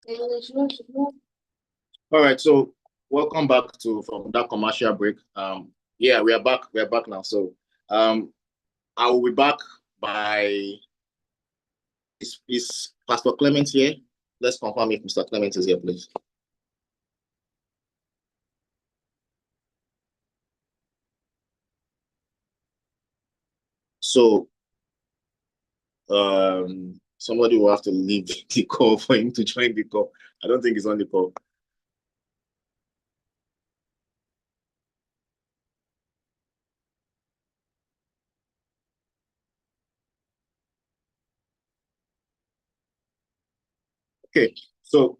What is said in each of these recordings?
All right, so welcome back to from that commercial break. Yeah, we are back. We are back now. So, I will be back by is Pastor Clement here? Let's confirm if Mr. Clement is here, please. So, somebody will have to leave the call for him to join the call. I don't think he's on the call. Okay, so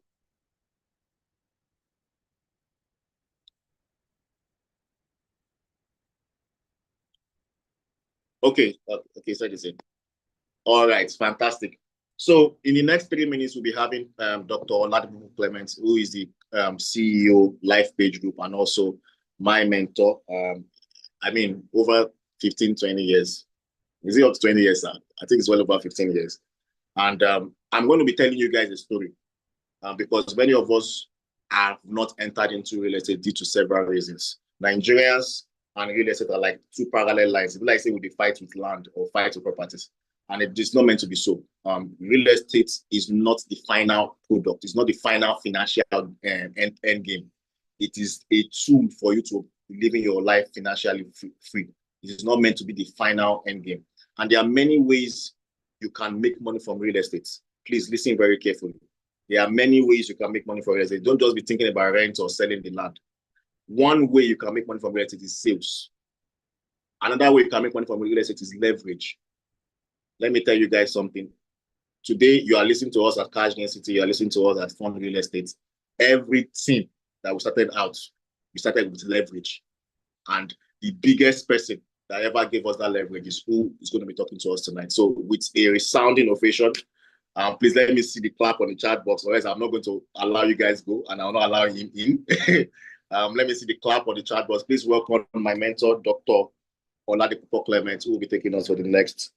okay, so this is all right, fantastic. So in the next 3 minutes, we'll be having Dr. Landey Clements, who is the CEO, Life Page Group, and also my mentor. I mean, over 15, 20 years. Is it up to 20 years, sir? I think it's well over 15 years. And I'm going to be telling you guys a story because many of us have not entered into real estate due to several reasons. Nigerians and real estate are like two parallel lines. It's like say we fight with land or fight with properties, and it is not meant to be so. Real estate is not the final product. It's not the final financial end game. It is a tool for you to live in your life financially free. It is not meant to be the final end game. And there are many ways you can make money from real estate. Please listen very carefully. There are many ways you can make money from real estate. Don't just be thinking about rent or selling the land. One way you can make money from real estate is sales. Another way you can make money from real estate is leverage. Let me tell you guys something. Today, you are listening to us at Cash Density, you are listening to us at Fund Real Estate. Everything that we started out, we started with leverage. And the biggest person that ever gave us that leverage is who is going to be talking to us tonight. So with a resounding ovation, please let me see the clap on the chat box, or else I'm not going to allow you guys go, and I'll not allow him in. Let me see the clap on the chat box. Please welcome my mentor, Dr. Landey Clement, who will be taking us for the next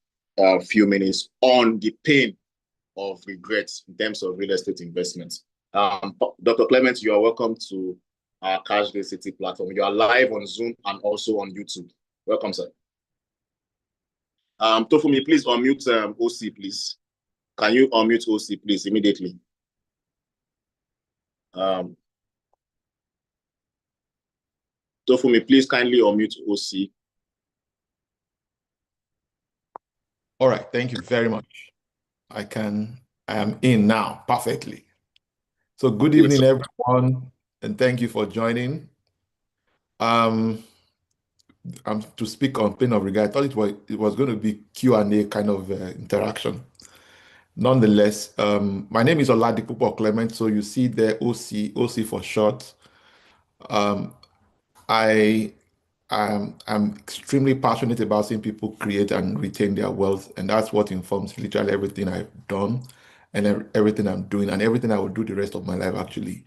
few minutes on the pain of regrets in terms of real estate investments. Dr. Clement, you are welcome to our Cash Day City platform. You are live on Zoom and also on YouTube. Welcome, sir. Tofumi, please unmute OC, please. Can you unmute OC, please, immediately? Tofumi, please kindly unmute OC. All right, thank you very much. I am in now perfectly. So good evening, everyone, and thank you for joining. To speak on pain of regret, I thought it was going to be Q&A kind of interaction. Nonetheless, my name is Landey Clement, so you see there OC for short. I'm extremely passionate about seeing people create and retain their wealth, and that's what informs literally everything I've done and everything I'm doing, and everything I will do the rest of my life actually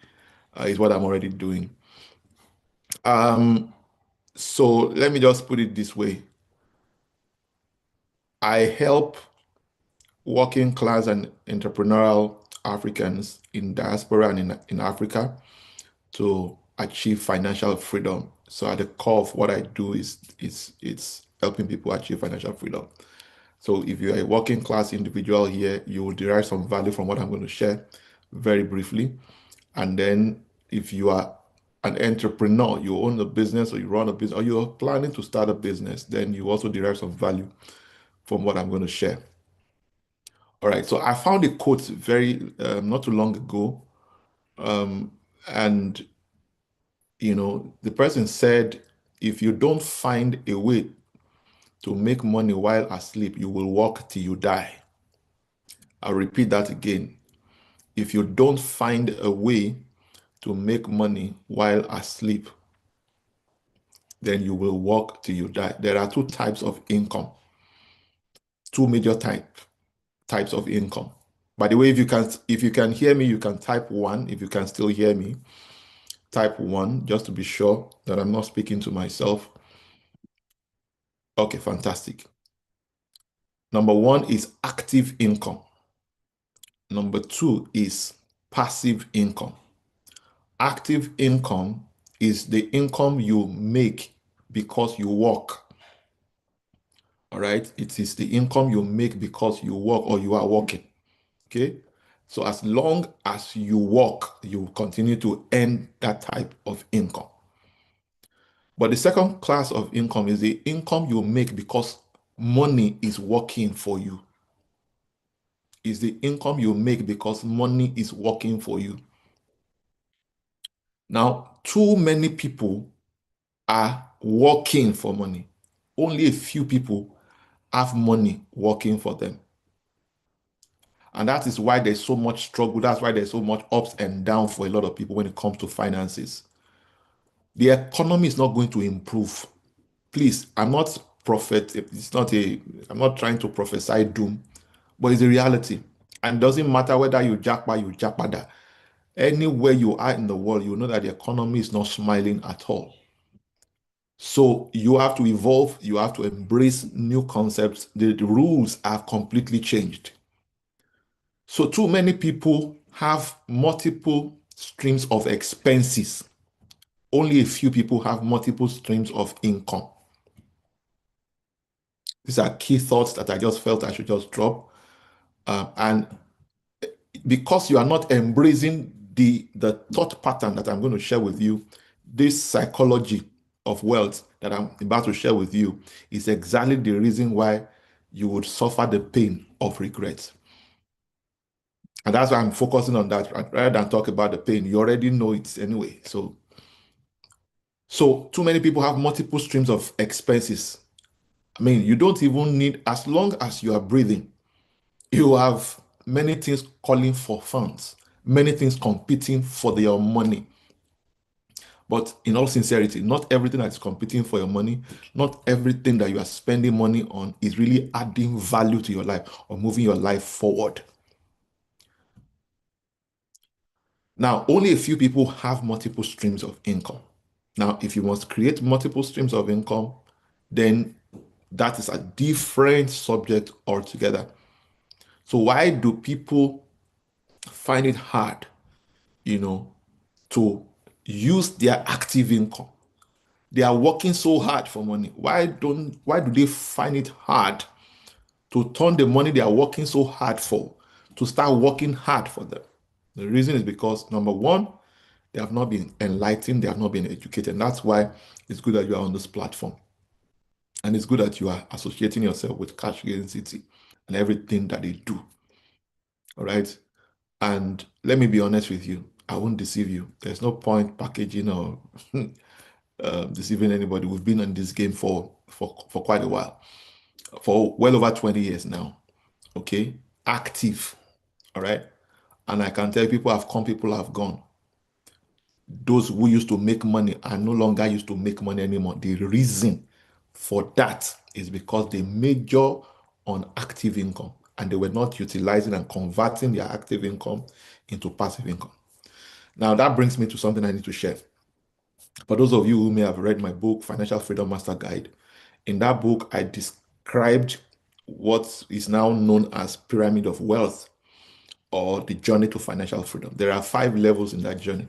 is what I'm already doing. So let me just put it this way. I help working class and entrepreneurial Africans in diaspora and in Africa to achieve financial freedom. So at the core of what I do is it's helping people achieve financial freedom. So if you're a working class individual here, you will derive some value from what I'm going to share very briefly. And then if you are an entrepreneur, you own a business or you run a business or you're planning to start a business, then you also derive some value from what I'm going to share. All right, so I found a quote very not too long ago, and the person said, if you don't find a way to make money while asleep, you will work till you die. I'll repeat that again. If you don't find a way to make money while asleep, then you will work till you die. There are two types of income, two major types of income. By the way, if you can hear me, you can type 1. If you can still hear me, type 1, just to be sure that I'm not speaking to myself. Okay, fantastic. Number 1 is active income. Number 2 is passive income. Active income is the income you make because you work. All right. It is the income you make because you work or you are working. Okay. So as long as you work, you continue to earn that type of income. But the second class of income is the income you make because money is working for you. Is the income you make because money is working for you. Now, too many people are working for money. Only a few people have money working for them. And that is why there's so much struggle. That's why there's so much ups and downs for a lot of people when it comes to finances. The economy is not going to improve. Please, I'm not I'm not trying to prophesy doom, but it's a reality. And it doesn't matter whether you jackpot. Anywhere you are in the world, you know that the economy is not smiling at all. So you have to evolve, you have to embrace new concepts. The rules have completely changed. So too many people have multiple streams of expenses. Only a few people have multiple streams of income. These are key thoughts that I just felt I should just drop. And because you are not embracing the thought pattern that I'm going to share with you, this psychology of wealth that I'm about to share with you is exactly the reason why you would suffer the pain of regret. And that's why I'm focusing on that rather than talk about the pain. You already know it anyway. So too many people have multiple streams of expenses. I mean, you don't even need, as long as you are breathing, you have many things calling for funds, many things competing for your money. But in all sincerity, not everything that is competing for your money, not everything that you are spending money on is really adding value to your life or moving your life forward. Now, only a few people have multiple streams of income. Now, if you must create multiple streams of income, then that is a different subject altogether. So why do people find it hard, to use their active income? They are working so hard for money. Why do they find it hard to turn the money they are working so hard for to start working hard for them? The reason is because, number one, they have not been enlightened, they have not been educated. And that's why it's good that you are on this platform. And it's good that you are associating yourself with Cash Gain City and everything that they do. All right. And let me be honest with you, I won't deceive you. There's no point packaging or deceiving anybody. We've been in this game for quite a while, for well over 20 years now. Okay. Active. All right. And I can tell you, people have come, people have gone. Those who used to make money are no longer used to make money anymore. The reason for that is because they major on active income and they were not utilizing and converting their active income into passive income. Now, that brings me to something I need to share. For those of you who may have read my book, Financial Freedom Master Guide, in that book, I described what is now known as Pyramid of Wealth or the journey to financial freedom. There are 5 levels in that journey.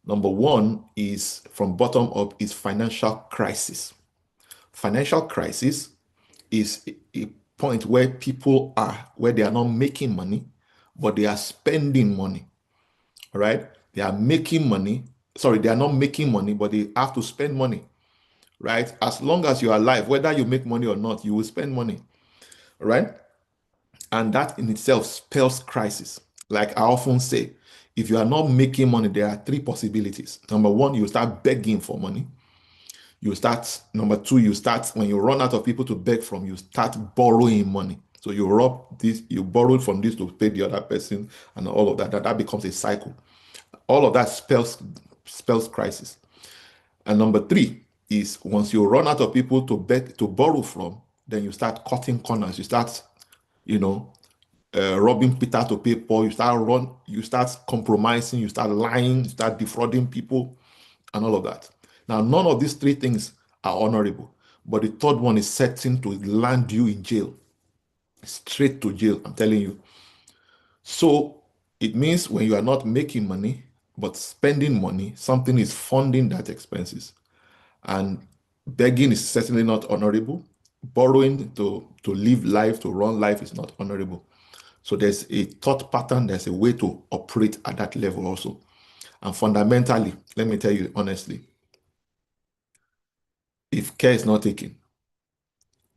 Number 1 is from bottom up is financial crisis. Financial crisis is a point where people are, where they are not making money, but they are spending money. All right. They are making money. Sorry, they are not making money, but they have to spend money. Right. As long as you are alive, whether you make money or not, you will spend money. All right. And that in itself spells crisis. Like I often say, if you are not making money, there are 3 possibilities. Number 1, you start begging for money. Number 2, you start, when you run out of people to beg from, you start borrowing money. So you rob this, you borrowed from this to pay the other person, and all of that. That becomes a cycle. All of that spells crisis. And number 3 is once you run out of people to beg, to borrow from, then you start cutting corners. You start, robbing Peter to pay Paul. You start compromising, you start lying, you start defrauding people, and all of that. Now, none of these 3 things are honorable, but the third one is certain to land you in jail, straight to jail, I'm telling you. So It means when you are not making money, but spending money, something is funding that expenses. And begging is certainly not honorable. Borrowing to live life, to run life is not honorable. So there's a thought pattern, there's a way to operate at that level also. And fundamentally, let me tell you honestly, if care is not taken,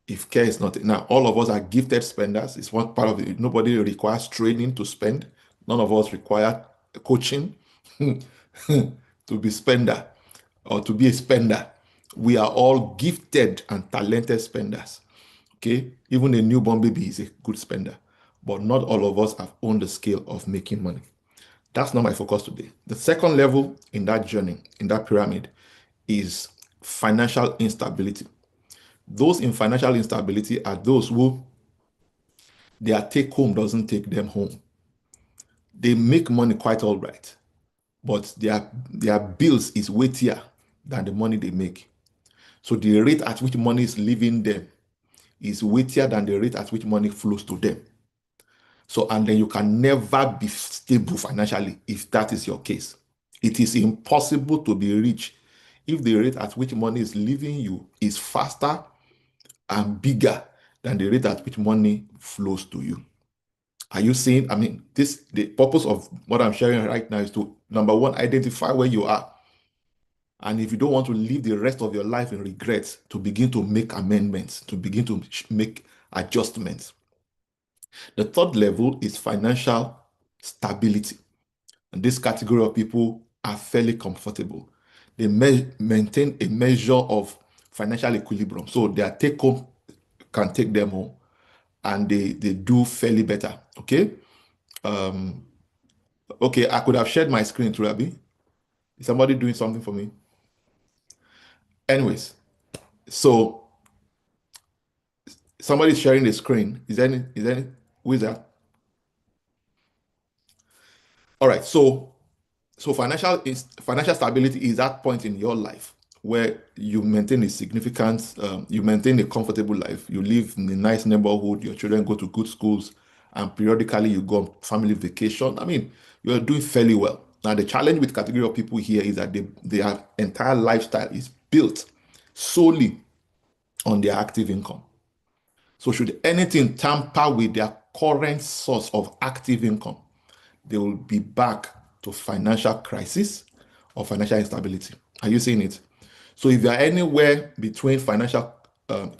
if care is not now, all of us are gifted spenders. It's one part of it. Nobody requires training to spend. None of us require coaching to be spender or to be a spender. We are all gifted and talented spenders. Okay, even a newborn baby is a good spender, but not all of us have owned the skill of making money. That's not my focus today. The second level in that journey, in that pyramid, is financial instability. Those in financial instability are those who their take home doesn't take them home. They make money quite all right, but their bills is weightier than the money they make. So the rate at which money is leaving them is weightier than the rate at which money flows to them. So, and then you can never be stable financially if that is your case. It is impossible to be rich if the rate at which money is leaving you is faster and bigger than the rate at which money flows to you. Are you seeing? I mean, the purpose of what I'm sharing right now is to, number one, identify where you are. And if you don't want to live the rest of your life in regrets, to begin to make amendments, to begin to make adjustments. The third level is financial stability. And this category of people are fairly comfortable. They maintain a measure of financial equilibrium. So their take home can take them home and they do fairly better. Okay. Okay, I could have shared my screen through Abby. Is somebody doing something for me? Anyways, so somebody's sharing the screen. Who is that? All right, so financial stability is that point in your life where you maintain a significant, you maintain a comfortable life. You live in a nice neighborhood. Your children go to good schools, and periodically you go on family vacation. I mean, you're doing fairly well. Now, the challenge with category of people here is that their entire lifestyle is built solely on their active income. So, should anything tamper with their current source of active income, they will be back to financial crisis or financial instability. Are you seeing it? So if you are anywhere between financial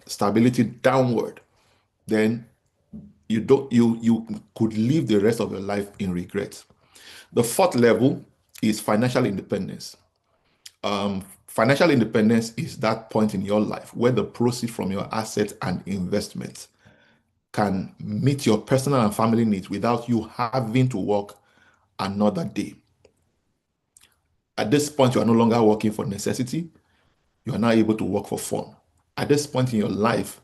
stability downward, then you could live the rest of your life in regret. The fourth level is financial independence. Financial independence is that point in your life where the proceeds from your assets and investments can meet your personal and family needs without you having to work another day. At this point, you are no longer working for necessity. You are now able to work for fun. At this point in your life,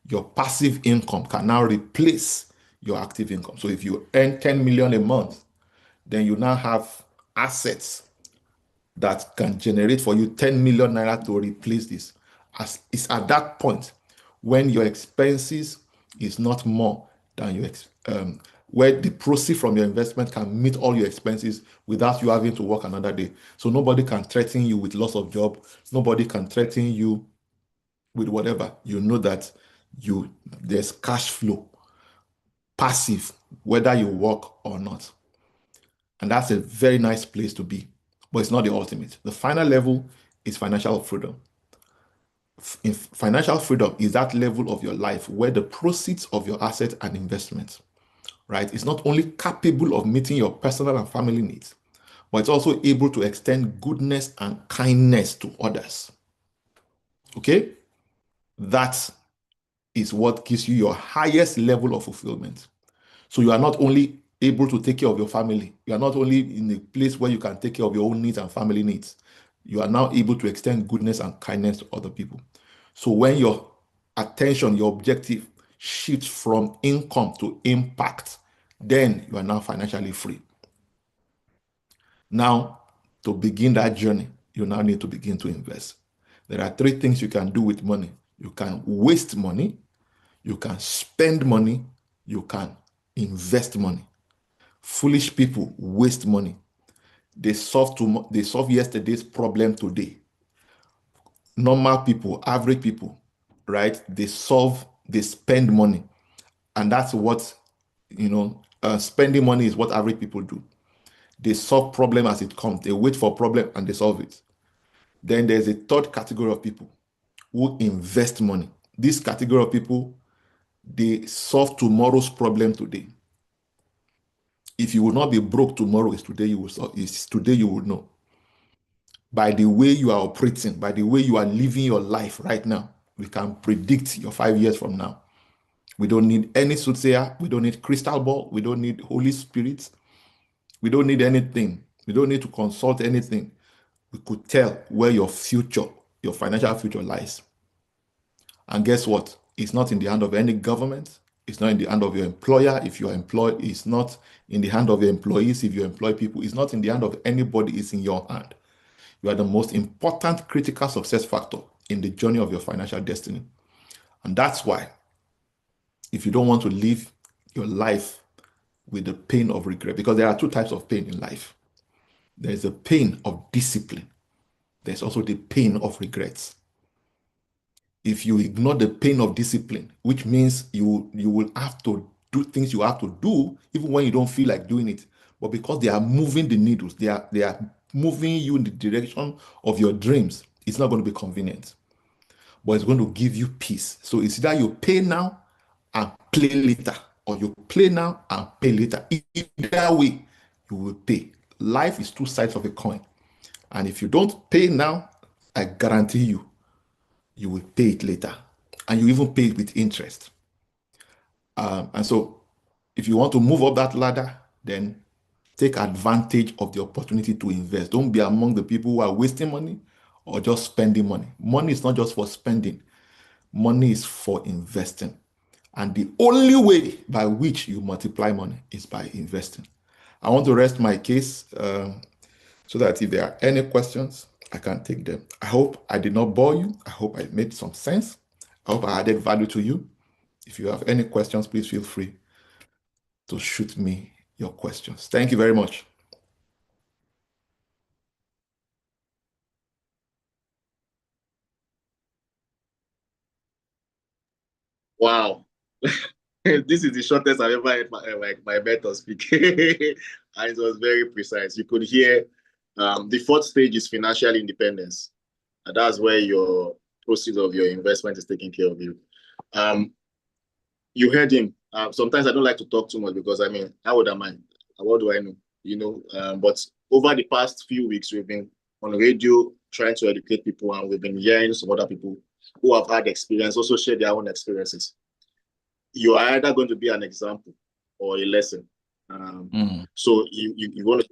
your passive income can now replace your active income. So if you earn 10 million a month, then you now have assets that can generate for you 10 million naira to replace this. As it's at that point when your expenses is not more than your where the proceeds from your investment can meet all your expenses without you having to work another day. So nobody can threaten you with loss of job. Nobody can threaten you with whatever. You know that there's cash flow, passive, whether you work or not. And that's a very nice place to be, but it's not the ultimate. The final level is financial freedom. Financial freedom is that level of your life where the proceeds of your assets and investments, right, is not only capable of meeting your personal and family needs, but it's also able to extend goodness and kindness to others. Okay? That is what gives you your highest level of fulfillment. So you are not only able to take care of your family, you are not only in a place where you can take care of your own needs and family needs, you are now able to extend goodness and kindness to other people. So when your attention, your objective shifts from income to impact, then you are now financially free. Now, to begin that journey, you now need to begin to invest. There are three things you can do with money. You can waste money, you can spend money, you can invest money. Foolish people waste money. They solve yesterday's problem today. Normal people, average people, right? They spend money. And that's what, spending money is what average people do. They solve problem as it comes. They wait for problem and they solve it. Then there's a third category of people who invest money. This category of people, they solve tomorrow's problem today. If you will not be broke tomorrow, it's today you will solve, it's today you will know. By the way you are operating, by the way you are living your life right now, we can predict your 5 years from now. We don't need any soothsayer. We don't need crystal ball. We don't need Holy Spirit. We don't need anything. We don't need to consult anything. We could tell where your future, your financial future lies. And guess what? It's not in the hand of any government. It's not in the hand of your employer if you're employed. It's not in the hand of your employees if you employ people. It's not in the hand of anybody. It's in your hand. You are the most important critical success factor in the journey of your financial destiny. And that's why, if you don't want to live your life with the pain of regret, because there are two types of pain in life. There's the pain of discipline. There's also the pain of regrets. If you ignore the pain of discipline, which means you will have to do things you have to do, even when you don't feel like doing it, but because they are moving the needles, they are moving you in the direction of your dreams, it's not going to be convenient, but it's going to give you peace. So it's either you pay now and play later, or you play now and pay later. Either way, you will pay. Life is two sides of a coin. And if you don't pay now, I guarantee you will pay it later. And you even pay it with interest. And so if you want to move up that ladder, then take advantage of the opportunity to invest. Don't be among the people who are wasting money or just spending money. Money is not just for spending. Money is for investing. And the only way by which you multiply money is by investing. I want to rest my case so that if there are any questions, I can take them. I hope I did not bore you. I hope I made some sense. I hope I added value to you. If you have any questions, please feel free to shoot me your questions. Thank you very much. Wow. This is the shortest I've ever heard my mentor speak. And it was very precise. You could hear the fourth stage is financial independence. And that's where your proceeds of your investment is taking care of you. You heard him. Sometimes I don't like to talk too much because, I mean, how old am I? What do I know? But over the past few weeks, we've been on radio trying to educate people, and we've been hearing some other people who have had experience also share their own experiences. You are either going to be an example or a lesson. So you want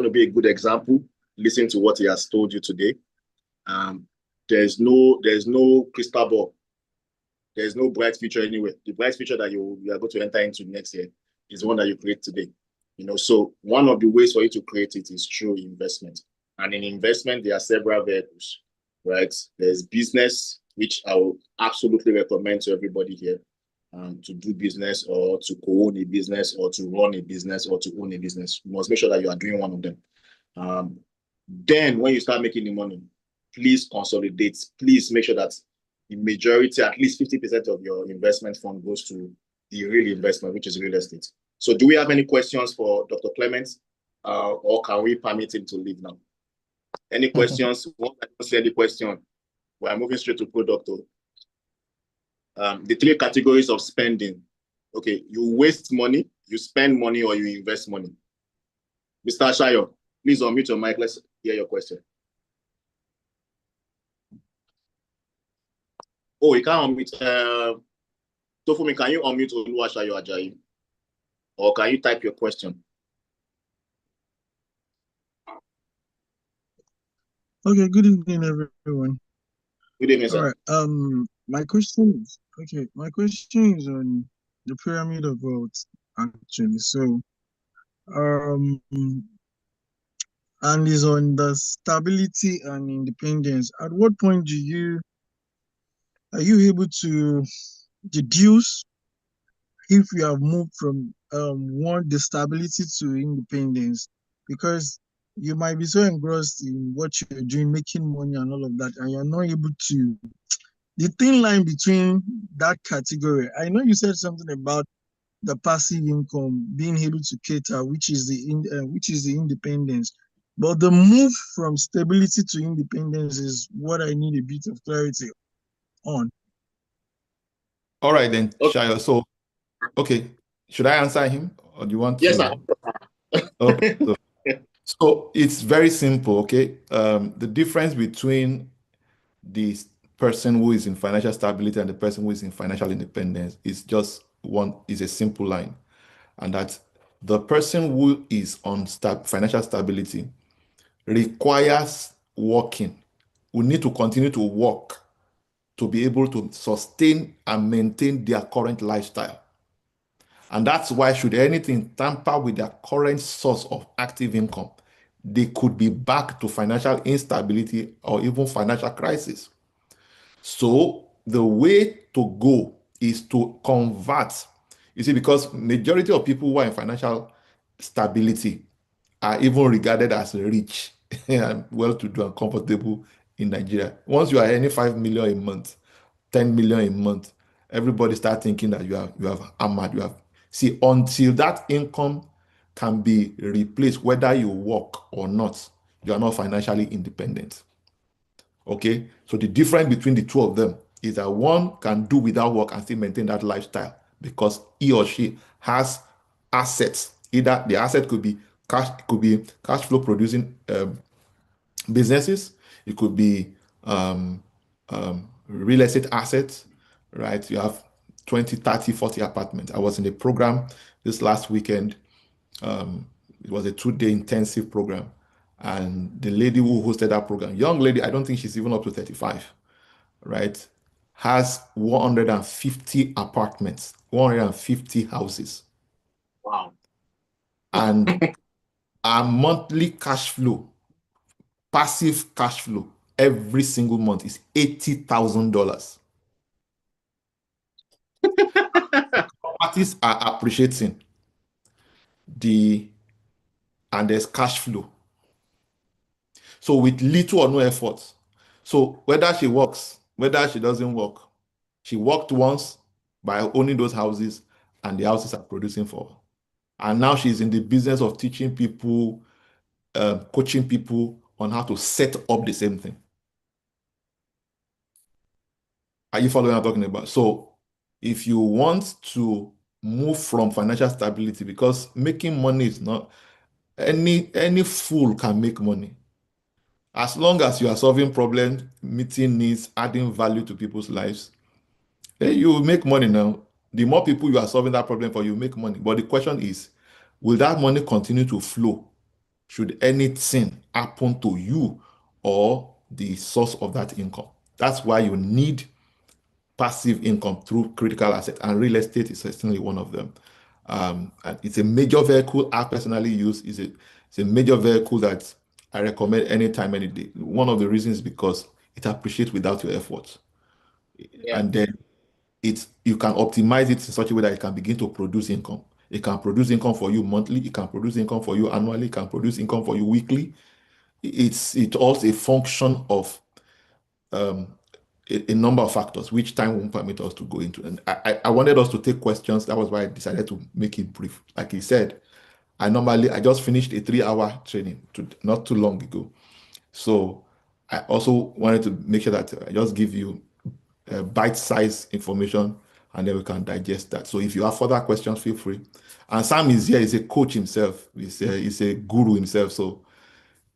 to be a good example. Listen to what he has told you today. There's no crystal ball. There's no bright future anywhere. The bright future that you are going to enter into next year is the one that you create today. So one of the ways for you to create it is through investment. And in investment, there are several vehicles, right? There's business, which I will absolutely recommend to everybody here, to do business or to co-own a business or to run a business or to own a business. You must make sure that you are doing one of them. Then when you start making the money, please consolidate. Please make sure that the majority, at least 50% of your investment fund goes to the real investment, which is real estate. So do we have any questions for Dr. Clements, or can we permit him to leave now? Any questions? Once I don't see any question, we are moving straight to product. The three categories of spending. Okay, you waste money, you spend money, or you invest money. Mr. Shayo, please unmute your mic. Let's hear your question. Oh, you can't unmute. Tofumi, can you unmute Oluwaseyo Ajayi? Or can you type your question? Okay, good evening, everyone. Good evening, sir. All right. My question is on the pyramid of wealth, actually. So, and is on the stability and independence. At what point are you able to deduce if you have moved from the stability to independence, because you might be so engrossed in what you're doing, making money and all of that, and you're not able to the thin line between that category. I know you said something about the passive income being able to cater, which is the independence. But the move from stability to independence is what I need a bit of clarity on. All right then, Okay. Shayo. So, okay, should I answer him or do you want Yes, to? sir. Okay, so it's very simple. Okay, the difference between the person who is in financial stability and the person who is in financial independence is just one, is a simple line, and that the person who is on financial stability requires working, will need to continue to work to be able to sustain and maintain their current lifestyle. And that's why, should anything tamper with their current source of active income, they could be back to financial instability or even financial crisis. So the way to go is to convert. You see, because majority of people who are in financial stability are even regarded as rich and well-to-do and comfortable in Nigeria. Once you are earning 5 million a month, 10 million a month, everybody start thinking that you have hammered. See, until that income can be replaced, whether you work or not, you are not financially independent. Okay, so the difference between the two of them is that one can do without work and still maintain that lifestyle because he or she has assets. Either the asset could be cash flow producing businesses, it could be real estate assets, right? You have 20, 30, 40 apartments. I was in a program this last weekend. It was a 2-day intensive program. And the lady who hosted that program, young lady, I don't think she's even up to 35, right? Has 150 apartments, 150 houses. Wow. And our monthly cash flow, passive cash flow, every single month is $80,000. Parties are appreciating and there's cash flow. So with little or no effort. So whether she works, whether she doesn't work, she worked once by owning those houses and the houses are producing for her. And now she's in the business of teaching people, coaching people on how to set up the same thing. Are you following what I'm talking about? So if you want to move from financial stability, because making money is not, any fool can make money. As long as you are solving problems, meeting needs, adding value to people's lives, you will make money now. The more people you are solving that problem for, you make money. But the question is, will that money continue to flow should anything happen to you or the source of that income? That's why you need passive income through critical assets, and real estate is certainly one of them. And it's a major vehicle I personally use. It's a major vehicle that I recommend anytime, any day. One of the reasons is because it appreciates without your effort. Yeah. And then you can optimize it in such a way that it can begin to produce income. It can produce income for you monthly, it can produce income for you annually, it can produce income for you weekly. It's also a function of a number of factors, which time won't permit us to go into. And I wanted us to take questions. That was why I decided to make it brief. Like he said, I just finished a 3-hour training not too long ago. So I also wanted to make sure that I just give you bite-sized information and then we can digest that. So if you have further questions, feel free. And Sam is here, he's a coach himself, he's a guru himself. So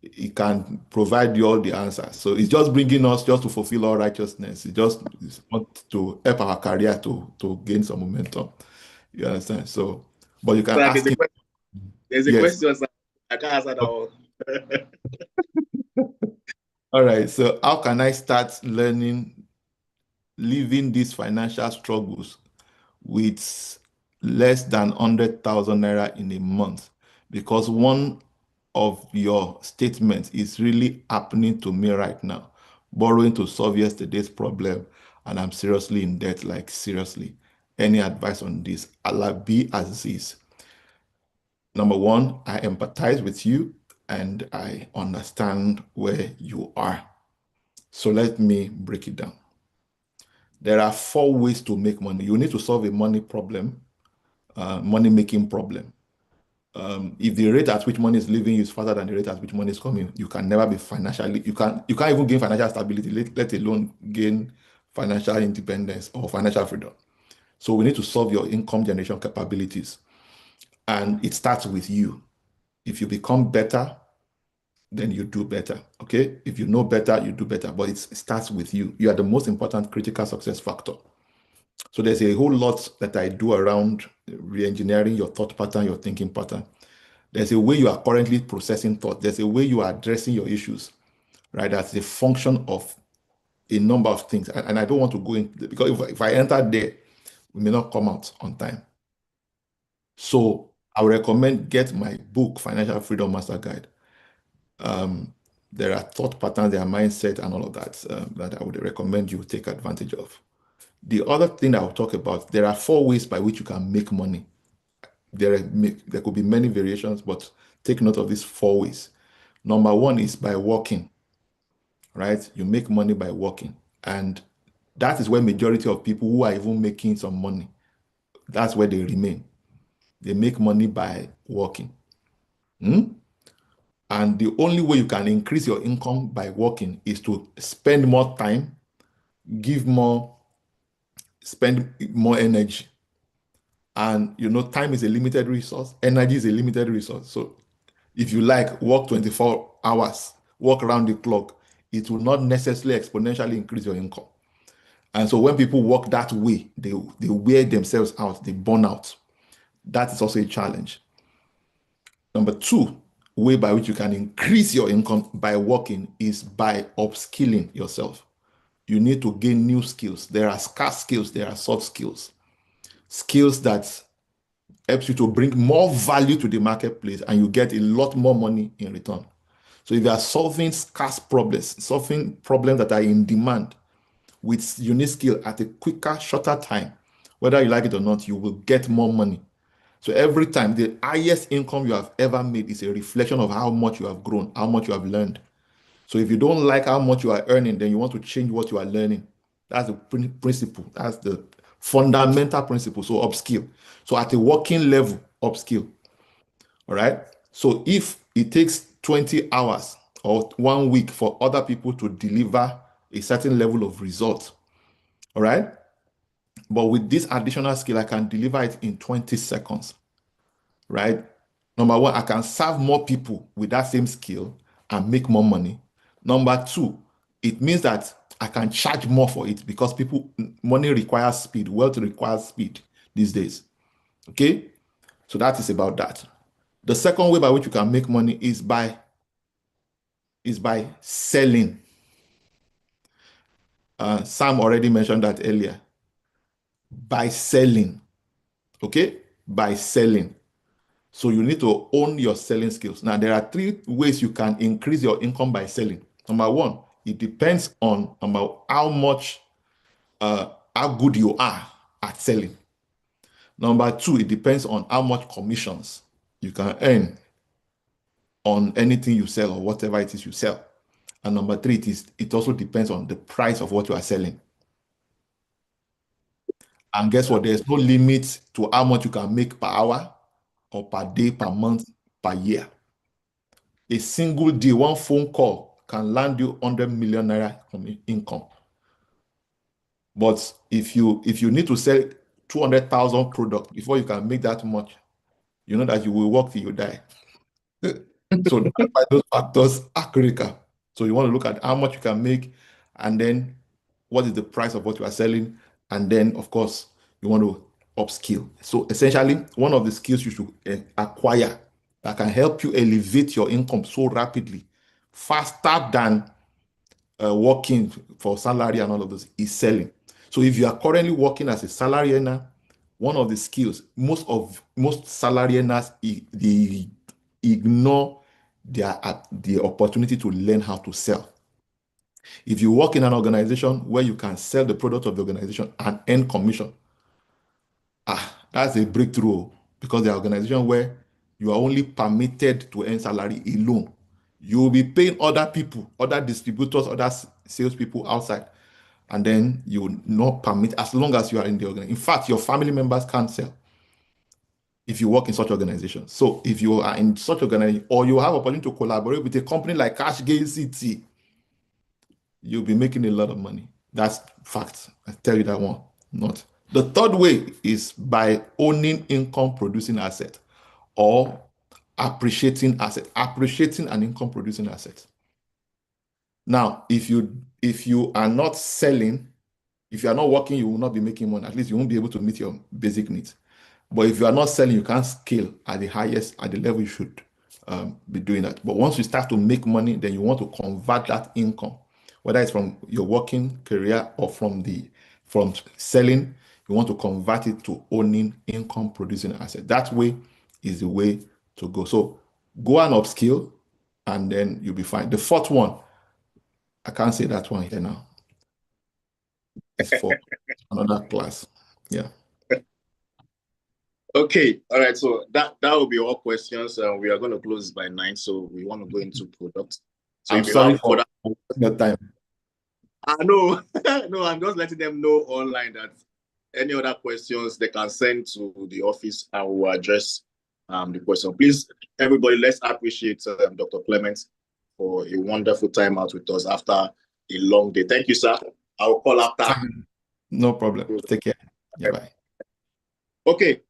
he can provide you all the answers. So it's just bringing us just to fulfill all righteousness. It's want to help our career to gain some momentum. You understand? So, but you can Sir, ask him. there's a Yes. question, sir. I can't answer that one. All right. So how can I start living these financial struggles with less than 100,000 naira in a month? Because one of your statements is really happening to me right now. Borrowing to solve yesterday's problem, and I'm seriously in debt, like seriously. any advice on this, Allah be Aziz. Number one, I empathize with you and I understand where you are. So let me break it down. There are 4 ways to make money. You need to solve a money problem, money making problem. If the rate at which money is leaving you is faster than the rate at which money is coming, you can never be financially, you can't even gain financial stability, let alone gain financial independence or financial freedom. So we need to solve your income generation capabilities. And it starts with you. If you become better, then you do better. Okay? If you know better, you do better. But it starts with you. You are the most important critical success factor. So there's a whole lot that I do around re-engineering your thought pattern, your thinking pattern. There's a way you are currently processing thought. There's a way you are addressing your issues, right? That's a function of a number of things. And I don't want to go into, because if I enter there, we may not come out on time. So I would recommend get my book, Financial Freedom Master Guide. There are thought patterns, there are mindset and all of that that I would recommend you take advantage of. The other thing I will talk about, there are 4 ways by which you can make money. There could be many variations, but take note of these 4 ways. Number 1 is by working, right? You make money by working. And that is where majority of people who are even making some money, that's where they remain. They make money by working. And the only way you can increase your income by working is to spend more time, spend more energy. And time is a limited resource, energy is a limited resource. So if you work 24 hours, work around the clock, it will not necessarily exponentially increase your income. And so when people work that way, they wear themselves out, they burn out. That is also a challenge. Number 2 way by which you can increase your income by working is by upskilling yourself. You need to gain new skills. There are scarce skills, there are soft skills. Skills that helps you to bring more value to the marketplace and you get a lot more money in return. So if you are solving scarce problems, solving problems that are in demand with unique skill at a quicker, shorter time, whether you like it or not, you will get more money. So every time, the highest income you have ever made is a reflection of how much you have grown, how much you have learned. So if you don't like how much you are earning, then you want to change what you are learning. That's the principle. That's the fundamental principle. So upskill. So at a working level, upskill. All right. So if it takes 20 hours or 1 week for other people to deliver a certain level of result, all right, but with this additional skill, I can deliver it in 20 seconds, right? Number 1, I can serve more people with that same skill and make more money. Number 2, it means that I can charge more for it because money requires speed, wealth requires speed these days. Okay? So that is about that. The second way by which you can make money is by selling. Sam already mentioned that earlier. By selling. Okay? By selling. So you need to own your selling skills. Now, there are 3 ways you can increase your income by selling. Number 1, it depends on about how good you are at selling. Number 2, it depends on how much commissions you can earn on anything you sell or whatever it is you sell. And number 3, it also depends on the price of what you are selling. And guess what? There's no limit to how much you can make per hour or per day, per month, per year. A single deal, 1 phone call can land you 100 million naira income. But if you need to sell 200,000 products before you can make that much, you know that you will work till you die. So that's why those factors are critical. So you want to look at how much you can make, and then what is the price of what you are selling, and then of course you want to upskill. So essentially, one of the skills you should acquire that can help you elevate your income so rapidly, faster than working for salary and all of those, is selling. So if you are currently working as a salary earner, one of the skills, most salary earners, they ignore the opportunity to learn how to sell. If you work in an organization where you can sell the product of the organization and earn commission, That's a breakthrough, because the organization where you are only permitted to earn salary alone. You will be paying other people, other distributors, other salespeople outside, and then you will not permit, as long as you are in the organization. In fact, your family members can't sell if you work in such organizations. So if you are in such organization, or you have opportunity to collaborate with a company like Cashgate City, you'll be making a lot of money. That's fact. I tell you that one. Not. The third way is by owning income producing asset or appreciating asset, appreciating an income producing asset. Now, if you are not selling, if you are not working, you will not be making money. At least you won't be able to meet your basic needs. But if you are not selling, you can't scale at the highest, at the level you should be doing that. But once you start to make money, then you want to convert that income, whether it's from your working career or from selling, you want to convert it to owning income producing asset. That way is the way to go. So go and upskill, and then you'll be fine. The fourth one, I can't say that one here now. It's for another class. Yeah. Okay, all right. So that will be all questions. We are going to close by 9, so we want to go into product. So I'm sorry for that time. I know. No, I'm just letting them know online that any other questions they can send to the office, and we'll address the question. Please, everybody, let's appreciate Dr. Clement for a wonderful time out with us after a long day. Thank you, sir. I'll call after. No problem. Take care. Yeah, bye. Okay,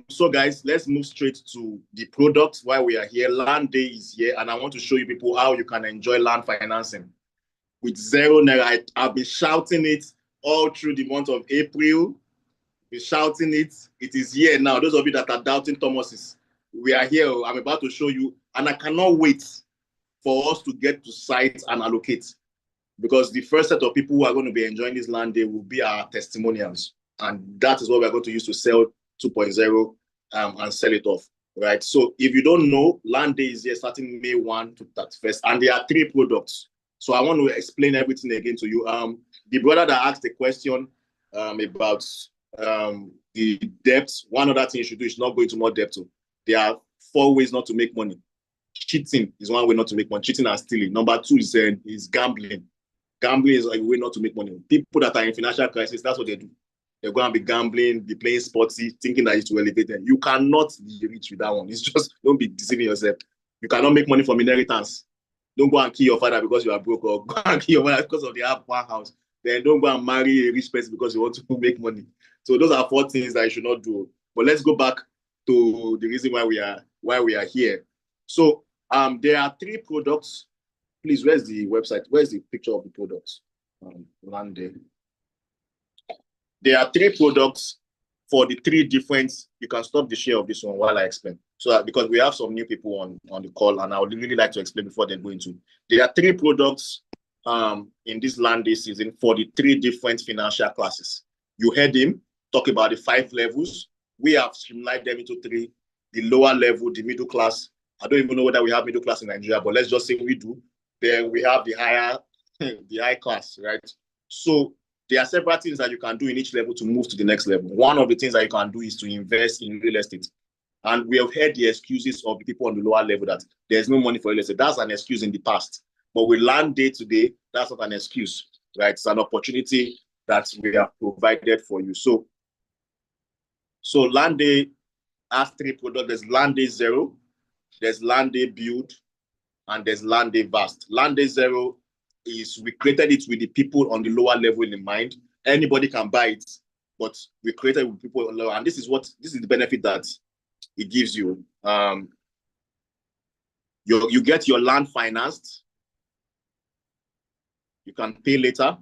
so guys, let's move straight to the product while we are here. Landey is here, and I want to show you people how you can enjoy land financing with 0 naira. I've been shouting it all through the month of April. Been shouting it. It is here now. Those of you that are doubting Thomas's, we are here. I'm about to show you, and I cannot wait for us to get to site and allocate, because the first set of people who are going to be enjoying this Landey will be our testimonials, and that is what we're going to use to sell 2.0 and sell it off, right? So if you don't know, Landey is here starting May 1 to 31st, and there are 3 products. So I want to explain everything again to you. The brother that asked the question about the debts, one other thing you should do is not go into more debt. There are 4 ways not to make money. Cheating is one way not to make money. Cheating and stealing. Number 2 is gambling. Gambling is a way not to make money. People that are in financial crisis, that's what they do. They're going to be gambling, be playing sportsy, thinking that it's to elevate them. You cannot be rich with that one. It's just, don't be deceiving yourself. You cannot make money from inheritance. Don't go and kill your father because you are broke, or go and kill your mother because of they have one house. Then don't go and marry a rich person because you want to make money. So those are 4 things that you should not do. But let's go back to the reason why we are here. So there are 3 products. Please, where's the website? Where's the picture of the products? Landey. There are 3 products for the 3 different. You can stop the share of this one while I explain. So that, because we have some new people on the call, and I would really like to explain before they go into. There are 3 products in this Landey season for the 3 different financial classes. You heard him talk about the 5 levels. We have streamlined them into 3: the lower level, the middle class. I don't even know whether we have middle class in Nigeria, but let's just say we do. Then we have the high class, right? So there are several things that you can do in each level to move to the next level. One of the things that you can do is to invest in real estate. And we have heard the excuses of the people on the lower level that there's no money for real estate. That's an excuse in the past. But with Landey today, that's not an excuse, right? It's an opportunity that we have provided for you. So Landey has 3 products. There's Landey Zero, there's Landey Build, and there's Landey Vast. Landey Zero is, we created it with the people on the lower level in mind. Anybody can buy it, but we created it with people on the lower, and this is the benefit that it gives you. You get your land financed. You can pay later.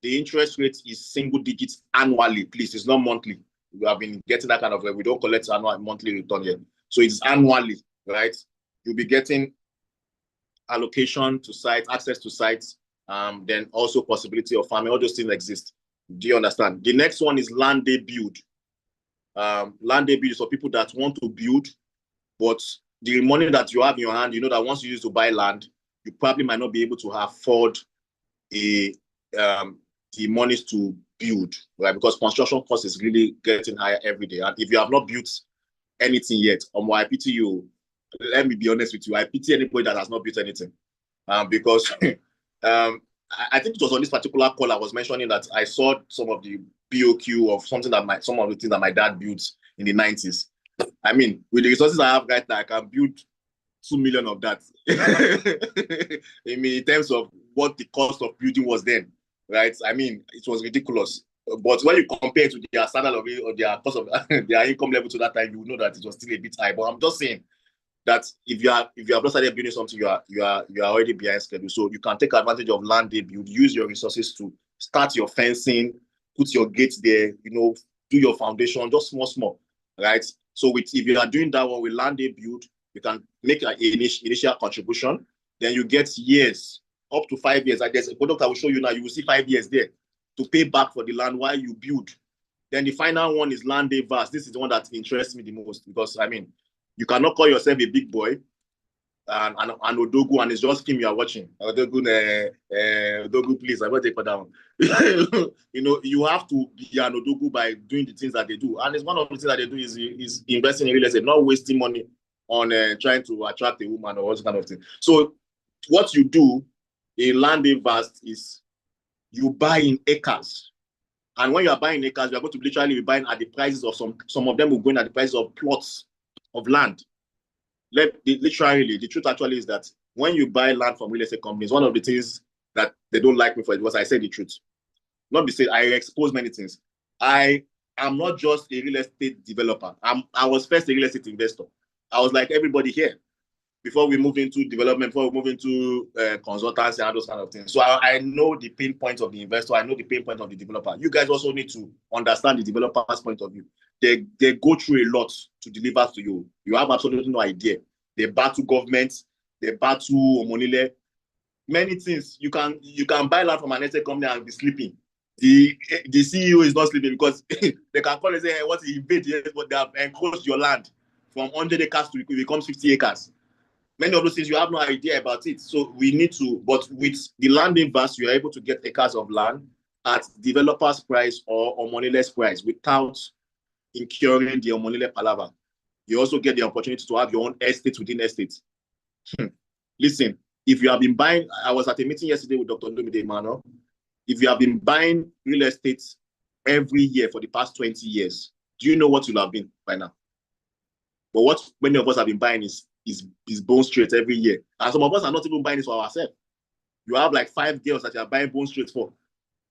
The interest rate is single digits annually. Please, it's not monthly. We have been getting that kind of, we don't collect annual monthly return yet. So it's annually, right? You'll be getting allocation to sites, access to sites, then also possibility of farming. All those things exist. Do you understand? The next one is Landey Build. Landey Build is for people that want to build, but the money that you have in your hand, you know that once you use to buy land, you probably might not be able to afford the monies to build, right? Because construction cost is really getting higher every day. And if you have not built anything yet, I pity you. Let me be honest with you. I pity anybody that has not built anything. Because I think it was on this particular call I was mentioning that I saw some of the BOQ of some of the things that my dad built in the 90s. I mean, with the resources I have right now, I can build 2 million of that. I mean, in terms of what the cost of building was then, right? I mean, it was ridiculous. But when you compare it to their standard of it or their cost of their income level to that time, you know that it was still a bit high. But I'm just saying that if you have not started building something, you are already behind schedule. So you can take advantage of Landey build, use your resources to start your fencing, put your gates there, you know, do your foundation, just small, right? So if you are doing that one with Landey build, you can make an initial contribution, then you get years, up to 5 years. I guess a product I will show you now, you will see 5 years there to pay back for the land while you build. Then the final one is Landey Vast. This is the one that interests me the most because, I mean, you cannot call yourself a big boy and Odogu, and it's just film you are watching. Odogu, please, I'm going to take it down. You know, you have to be an Odogu by doing the things that they do. And it's one of the things that they do is investing in real estate, not wasting money on trying to attract a woman or all this kind of thing. So what you do in Landey Vast is you buy in acres. And when you are buying acres, you are going to literally be buying at the prices of some of them will go in at the prices of plots of land. Literally, the truth actually is that when you buy land from real estate companies, one of the things that they don't like me for it was I said the truth. Not be said, I expose many things. I am not just a real estate developer. I was first a real estate investor. I was like everybody here before we moved into development, before we moved into consultancy and those kind of things. So I know the pain points of the investor. I know the pain point of the developer. You guys also need to understand the developer's point of view. They go through a lot to deliver to you. You have absolutely no idea. They battle governments. They battle Omonile. Many things. You can buy land from an estate company and be sleeping. The CEO is not sleeping because they can call and say, hey, what's the invade here? But they have encroached your land from 100 acres to it becomes 50 acres. Many of those things, you have no idea about it. So we need to, but with the Landey Vast, you are able to get acres of land at developer's price or Omonile's price without incurring the Omonile palaver. You also get the opportunity to have your own estate within estate. Listen, if you have been buying, I was at a meeting yesterday with Dr. Lumide Mano. If you have been buying real estate every year for the past 20 years, do you know what you'll have been by now? But what many of us have been buying is bone straight every year. And some of us are not even buying this for ourselves. You have like 5 girls that you are buying bone straight for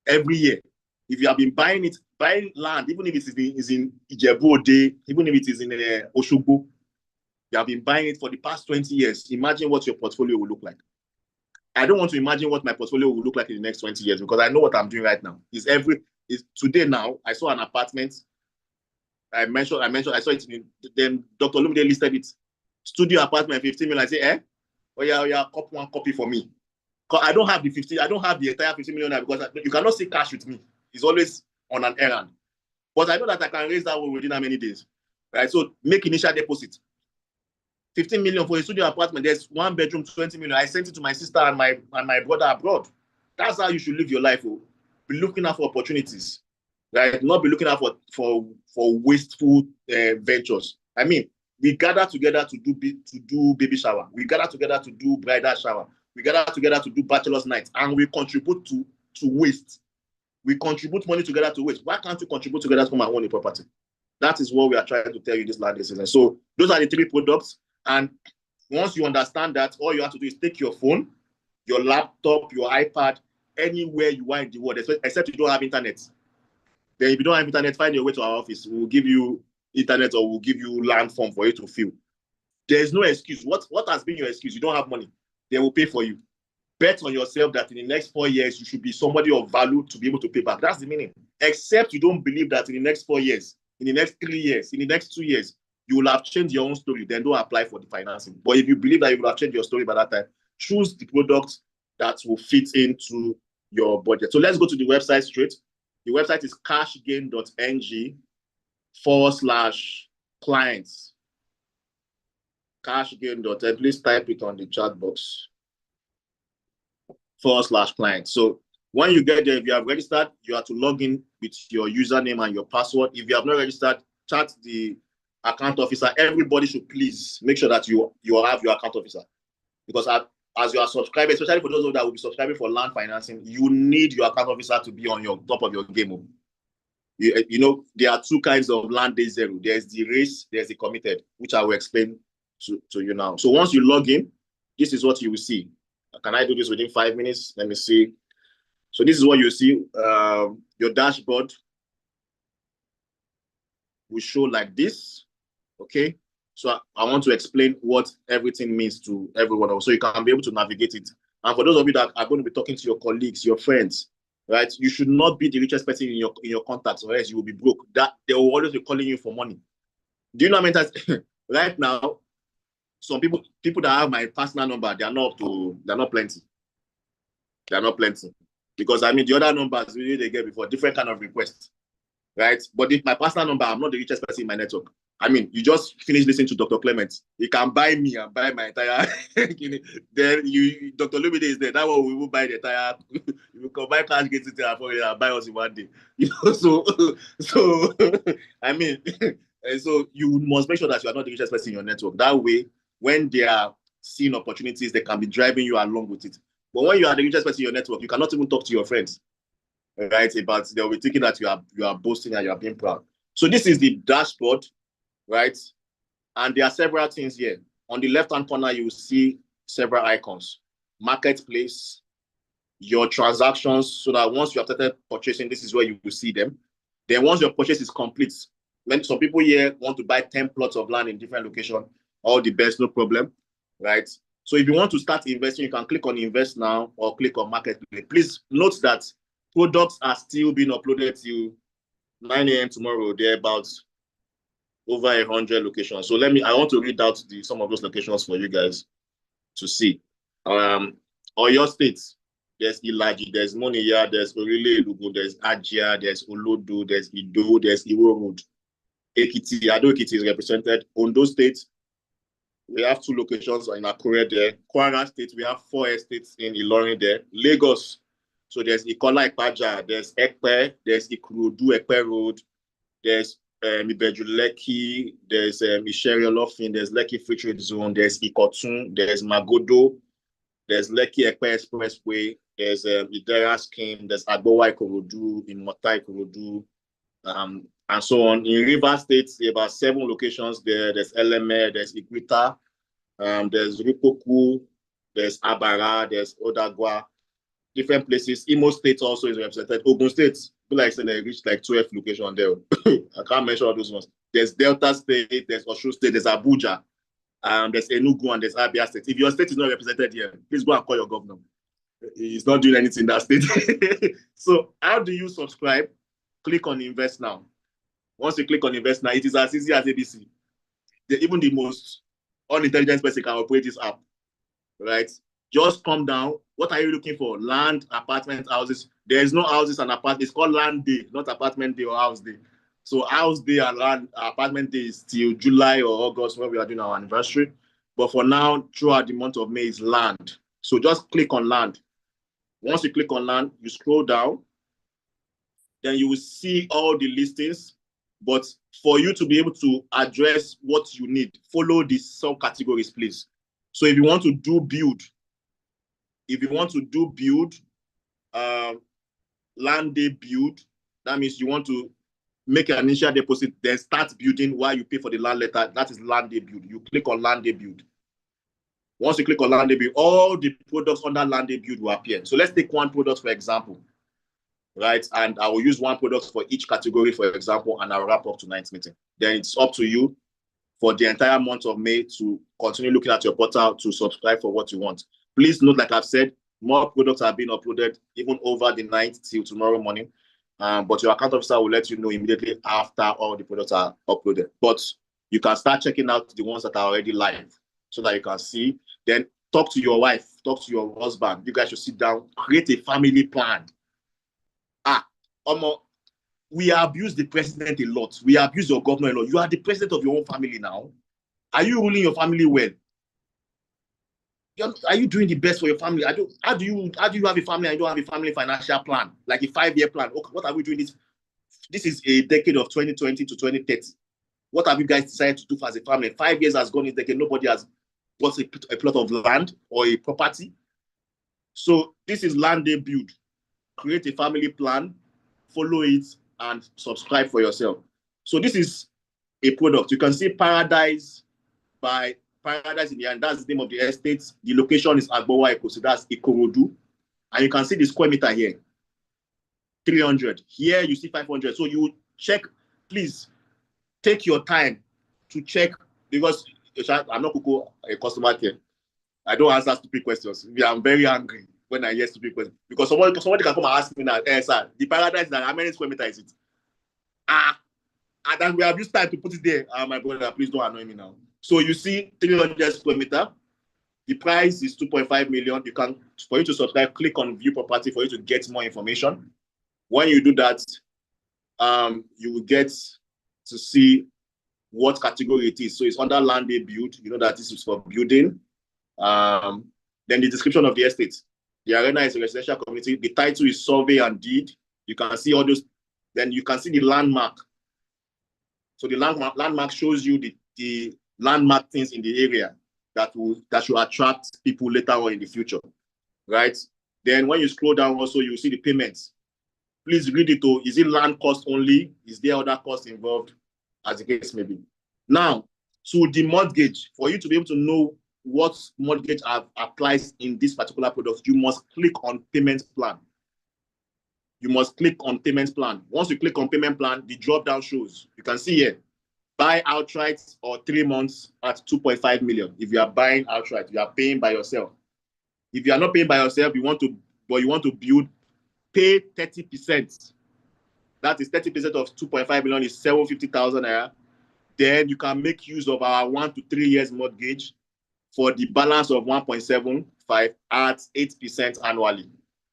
every year. If you have been buying land, even if it is in Ijebu-Ode, even if it is in Oshogbo, you have been buying it for the past 20 years. Imagine what your portfolio will look like. I don't want to imagine what my portfolio will look like in the next 20 years because I know what I'm doing right now. Today now, I saw an apartment. I saw it. Then Dr. Lumide listed it. Studio apartment, 15 million. I say, oh yeah, one copy for me. I don't have the entire 15 million because you cannot see cash with me. It's always on an errand. But I know that I can raise that one within how many days. Right? So make initial deposit. 15 million for a studio apartment. There's 1 bedroom, 20 million. I sent it to my sister and my brother abroad. That's how you should live your life. Oh. Be looking out for opportunities. Right? Not be looking out for wasteful ventures. I mean, we gather together to do baby shower. We gather together to do bridal shower. We gather together to do bachelor's night, and we contribute to waste. We contribute money together to waste. Why can't we contribute together to own a property? That is what we are trying to tell you this Landey season. So those are the 3 products. And once you understand that, all you have to do is take your phone, your laptop, your iPad, anywhere you are in the world, except you don't have internet. Then if you don't have internet, find your way to our office. We'll give you internet or we'll give you land form for you to fill. There is no excuse. What has been your excuse? You don't have money. They will pay for you. Bet on yourself that in the next 4 years, you should be somebody of value to be able to pay back. That's the meaning. Except you don't believe that in the next 4 years, in the next 3 years, in the next 2 years, you will have changed your own story. Then don't apply for the financing. But if you believe that you will have changed your story by that time, choose the products that will fit into your budget. So let's go to the website straight. The website is cashgain.ng/clients. Cashgain.ng. Please type it on the chat box. /clients. So when you get there, if you have registered, you have to log in with your username and your password. If you have not registered, chat the account officer. Everybody should please make sure that you have your account officer, because as you are subscribing, especially for those of you that will be subscribing for land financing, you need your account officer to be on your top of your game. You know, there are two kinds of Landey Zero. There's the race, there's the committed, which I will explain to you now. So once you log in, this is what you will see. Can I do this within 5 minutes? Let me see. So this is what you see. Your dashboard will show like this. Okay. So I want to explain what everything means to everyone, so you can be able to navigate it. And for those of you that are going to be talking to your colleagues, your friends, right? You should not be the richest person in your contacts, or else you will be broke. That they will always be calling you for money. Do you know what I mean? Right now, some people that have my personal number, they're not plenty. They're not plenty. Because I mean the other numbers really they get before different kind of requests. Right? But if my personal number, I'm not the richest person in my network. I mean, you just finished listening to Dr. Clement. You can buy me and buy my entire. Then Dr. Lumide is there. That one we will buy the entire. You can buy cash, get it and buy us in one day. You know, so I mean, and so you must make sure that you are not the richest person in your network. That way, when they are seeing opportunities, they can be driving you along with it. But when you are the richest person in your network, you cannot even talk to your friends, right? But they'll be thinking that you are boasting and you are being proud. So this is the dashboard. Right? And there are several things here. On the left-hand corner, you will see several icons. Marketplace, your transactions, so that once you have started purchasing, this is where you will see them. Then once your purchase is complete, when some people here want to buy 10 plots of land in different locations, all the best, no problem, right? So if you want to start investing, you can click on Invest Now or click on Marketplace. Please note that products are still being uploaded till 9 a.m. tomorrow. They're about over 100 locations. So I want to read out some of those locations for you guys to see. Or your states, there's Ilaji, there's Moniya, there's Orile Elugu, there's Ajia, there's Olodo, there's Ido, there's Iwo Road. Ekiti, Ado Ekiti is represented. Ondo State, we have 2 locations in Akure there. Kwara State, we have 4 estates in Ilorin there. Lagos, so there's Ikola Ipaja, there's Ekpe, there's Ikorodu Ekpe Road, there's Ibejuleki, there's Isheri Olofin, there's Lekki Free Trade Zone, there's Ikotun, there's Magodo, there's Lekki Ekpe Expressway, there's Idera Scheme, there's Agbowa Ikorodu, Imota Ikorodu, and so on. In Rivers State, there are about 7 locations there. There's Eleme, there's Iguita, there's Ripoku, there's Abara, there's Odagwa, different places. Imo State also is represented. Ogun State, like I said, they reached like 12 locations there. I can't mention all those ones. There's Delta State, there's Osun State, there's Abuja, there's Enugu, and there's Abia State. If your state is not represented here, please go and call your governor. He's not doing anything in that state. So how do you subscribe? Click on Invest Now. Once you click on Invest Now, it is as easy as ABC. Even the most unintelligent person can operate this app, right? Just come down. What are you looking for? Land, apartment, houses. There is no houses and apartments. It's called Land Day, not Apartment Day or House Day. So House Day and land, Apartment Day is till July or August when we are doing our anniversary. But for now, throughout the month of May is Land. So just click on Land. Once you click on Land, you scroll down. Then you will see all the listings. But for you to be able to address what you need, follow the subcategories, please. So if you want to do build, Landey build, that means you want to make an initial deposit, then start building while you pay for the land letter. That is Landey build. You click on Landey build. Once you click on Landey build, all the products under Landey build will appear. So let's take one product, for example, right? And I will use one product for each category, for example, and I'll wrap up tonight's meeting. Then it's up to you for the entire month of May to continue looking at your portal to subscribe for what you want. Please note, like I've said, more products are being uploaded even over the night till tomorrow morning. But your account officer will let you know immediately after all the products are uploaded. But you can start checking out the ones that are already live so that you can see. Then talk to your wife, talk to your husband. You guys should sit down, create a family plan. We abuse the president a lot. We abuse your government a lot. You are the president of your own family now. Are you ruling your family well? Are you doing the best for your family? How do you have a family and you don't have a family financial plan, like a 5-year plan? Okay, what are we doing this? This is a decade of 2020 to 2030. What have you guys decided to do as a family? 5 years has gone in decade. Nobody has bought a plot of land or a property. So this is Landey Build. Create a family plan, follow it, and subscribe for yourself. So this is a product. You can see Paradise by Paradise in the end. That's the name of the estate. The location is Agbowa Ekosi. That's Ikorodu. And you can see the square meter here. 300. Here you see 500. So you check, please take your time to check, because I'm not a customer care. I don't answer stupid questions. I'm very angry when I hear stupid questions. Because somebody can come and ask me now, sir, the Paradise, how many square meters is it? And then we have used time to put it there. My brother, please don't annoy me now. So you see 300 square meter. The price is 2.5 million. You can, for you to subscribe, click on view property for you to get more information. When you do that, you will get to see what category it is. So it's under Landey Build. You know that this is for building. Then the description of the estate. The arena is a residential community. The title is survey and deed. You can see all those. Then you can see the landmark. So the landmark shows you the landmark things in the area that should attract people later on in the future, right? Then when you scroll down also, you see the payments. Please read it. Is it land cost only? Is there other costs involved? As the case may be. Now, to the mortgage, for you to be able to know what mortgage applies in this particular product, you must click on payment plan. You must click on payment plan. Once you click on payment plan, the drop down shows. You can see here, buy outright or 3 months at 2.5 million. If you are buying outright, you are paying by yourself. If you are not paying by yourself, you want to build, pay 30%. That is 30% of 2.5 million is 750,000 naira. Then you can make use of our 1 to 3 years mortgage for the balance of 1.75 at 8% annually.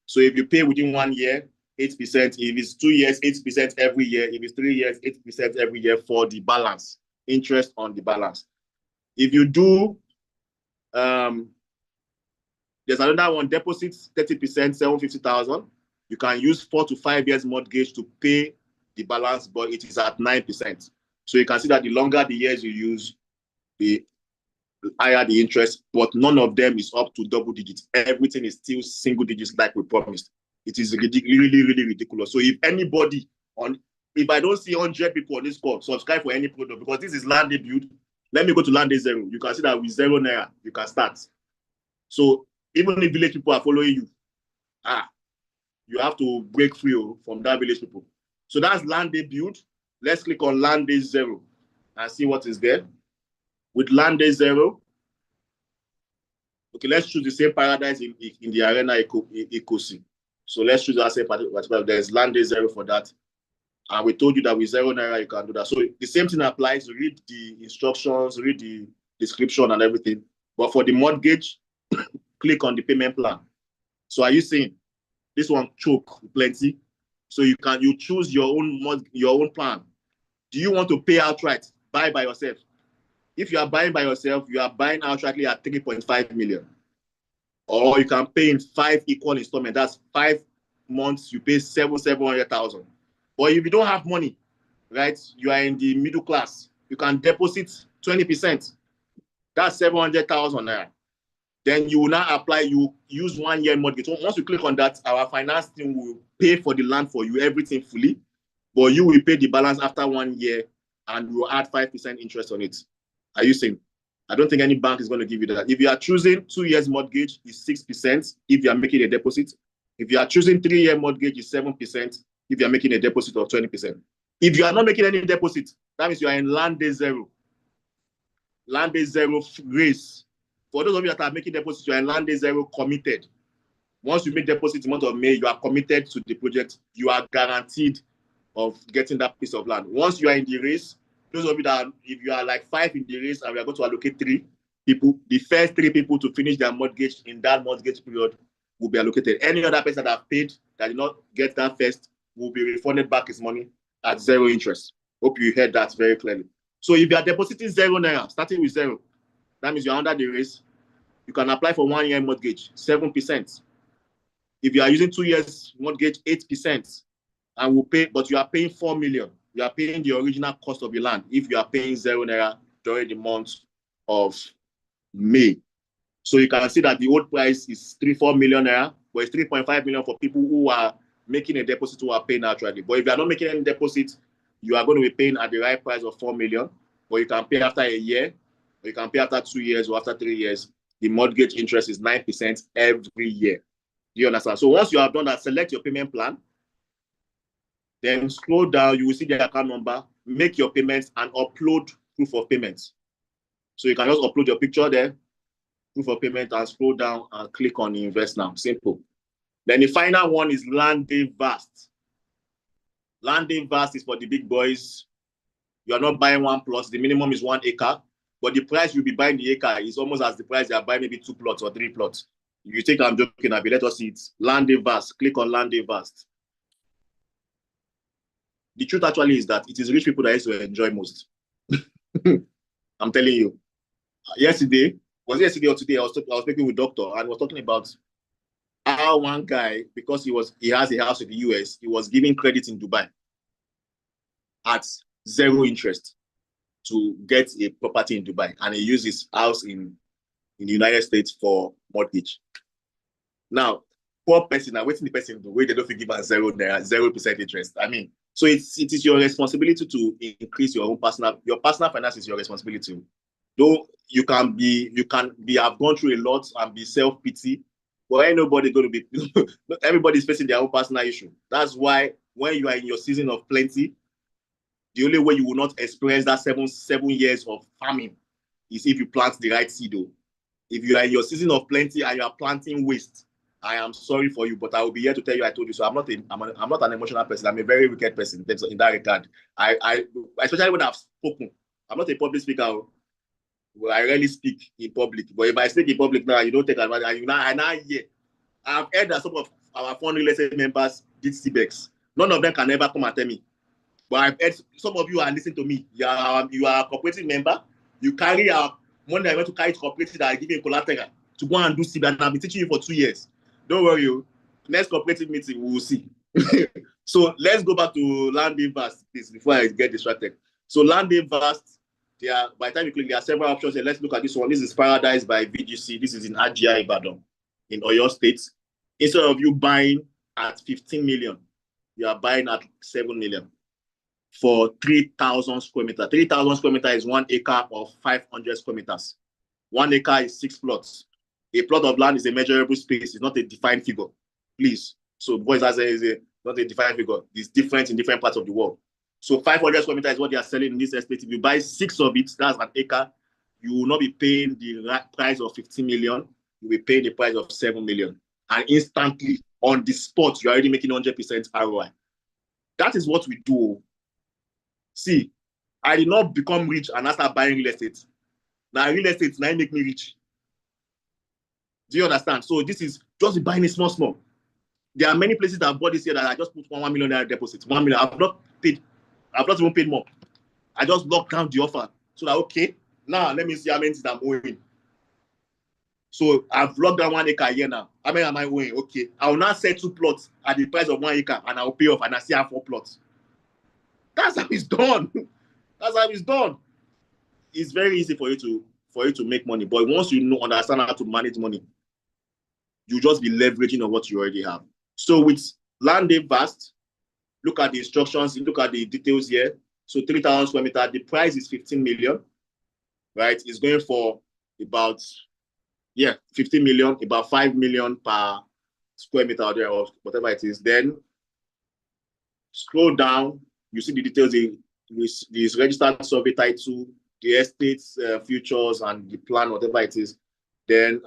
So if you pay within 1 year, 8%. If it's 2 years, 8% every year. If it's 3 years, 8% every year for the balance, interest on the balance. If you do, there's another one, deposits 30%, 750,000. You can use 4 to 5 years mortgage to pay the balance, but it is at 9%. So you can see that the longer the years you use, the higher the interest, but none of them is up to double digits. Everything is still single digits like we promised. It is really, really ridiculous. So if anybody if I don't see 100 people on this call, subscribe for any product, because this is Landey Build. Let me go to Landey Zero. You can see that with 0 naira, you can start. So even if village people are following you, you have to break free from that village people. So that's Landey Build. Let's click on Landey Zero and see what is there. With Landey Zero, okay, let's choose the same Paradise in the arena Ekosi. So let's choose that same particular. There's Landey Zero for that. And we told you that with 0 naira, you can do that. So the same thing applies. Read the instructions, read the description and everything. But for the mortgage, click on the payment plan. So are you seeing this one choke plenty? So you choose your own plan. Do you want to pay outright? Buy by yourself. If you are buying by yourself, you are buying outrightly at 3.5 million. Or you can pay in 5 equal installments. That's 5 months, you pay 700,000. Or if you don't have money, right, you are in the middle class, you can deposit 20%. That's 700,000 naira. Then you will now apply, you use 1 year mortgage. So once you click on that, our finance team will pay for the land for you, everything fully. But you will pay the balance after 1 year and we will add 5% interest on it. Are you seeing? I don't think any bank is going to give you that. If you are choosing 2 years mortgage, it's 6% if you are making a deposit. If you are choosing 3 year mortgage, it's 7% if you are making a deposit of 20%. If you are not making any deposit, that means you are in Landey Zero. Landey Zero race. For those of you that are making deposits, you are in Landey Zero committed. Once you make deposit in the month of May, you are committed to the project. You are guaranteed of getting that piece of land. Once you are in the race, those of you that, if you are like 5 in the race and we are going to allocate 3 people, the first 3 people to finish their mortgage in that mortgage period will be allocated. Any other person that have paid that did not get that first will be refunded back his money at 0 interest. Hope you heard that very clearly. So if you are depositing 0 naira, starting with 0, that means you are under the race. You can apply for 1 year mortgage, 7%. If you are using 2 years mortgage, 8%. and will pay, but you are paying 4 million. You are paying the original cost of the land if you are paying 0 naira during the month of May. So you can see that the old price is 3-4 million naira, but it's 3.5 million for people who are making a deposit who are paying naturally. But if you are not making any deposit, you are going to be paying at the right price of 4 million, but you can pay after a year, or you can pay after 2 years or after 3 years. The mortgage interest is 9% every year. Do you understand? So once you have done that, select your payment plan. Then scroll down, you will see the account number, make your payments, and upload proof of payments. So you can just upload your picture there, proof of payment, and scroll down and click on invest now. Simple. Then the final one is Landey Vast. Landey Vast is for the big boys. You are not buying 1 plot. The minimum is 1 acre, but the price you'll be buying the acre is almost as the price you are buying maybe 2 plots or 3 plots. You think I'm joking, Abi? Let us see it. Landey Vast. Click on Landey Vast. The truth actually is that it is rich people that used to enjoy most. I'm telling you. Yesterday, was it yesterday or today? I was speaking with doctor and was talking about how one guy, because he has a house in the US, he was giving credit in Dubai at 0 interest to get a property in Dubai, and he used his house in the United States for mortgage. Now, poor person, now waiting the person the way they don't give us 0% interest. I mean, so it is your responsibility to increase your personal finance is your responsibility. Though you can have gone through a lot and be self-pity, but ain't nobody going to be, everybody's facing their own personal issue. That's why when you are in your season of plenty, the only way you will not experience that seven years of farming is if you plant the right seed. Though. If you are in your season of plenty and you are planting waste, I am sorry for you, but I will be here to tell you I told you so. I'm not an emotional person. I'm a very wicked person in that regard. I especially when I've spoken. I'm not a public speaker. Well, I rarely speak in public. But if I speak in public now, you don't take advantage. I now hear. I've heard that some of our foreign real estate members did CBEX. None of them can ever come and tell me. But I've heard some of you are listening to me. You are a cooperative member. You carry our money. I went to carry to cooperative that I give you collateral to go and do CBEX. And I've been teaching you for 2 years. Don't worry, next cooperative meeting, we will see. So let's go back to Landey Vast, please, before I get distracted. So Landey Vast, by the time you click, there are several options here. Let's look at this one. This is Paradise by VGC. This is in Ajia, Ibadan, in Oyo State. Instead of you buying at 15 million, you are buying at 7 million for 3,000 square meters. 3,000 square meters is 1 acre of 500 square meters. 1 acre is 6 plots. A plot of land is a measurable space. It's not a defined figure. Please. So boys, as is not a defined figure. It's different in different parts of the world. So 500 square meters is what they are selling in this estate. If you buy 6 of it, that's an acre, you will not be paying the price of 15 million. You will pay the price of 7 million. And instantly, on the spot, you're already making 100% ROI. That is what we do. See, I did not become rich and I start buying real estate. Now, real estate now make me rich. Do you understand? So this is just buying it small. There are many places that I've bought this year that I just put 1 million deposit. 1 million. I've not even paid more. I just locked down the offer. So that okay, now let me see how many things I'm owing. So I've locked down 1 acre a year now. How many am I owing? Okay. I will now sell 2 plots at the price of 1 acre and I'll pay off and I still have 4 plots. That's how it's done. That's how it's done. It's very easy for you to make money, but once you understand how to manage money, you just be leveraging on what you already have. So with Landey Vast, look at the instructions, look at the details here. So 3,000 square meters, the price is 15 million, right? It's going for about 15 million, about 5 million per square meter there or whatever it is. Then scroll down, you see the details in this registered survey title, the estate's futures and the plan, whatever it is. Then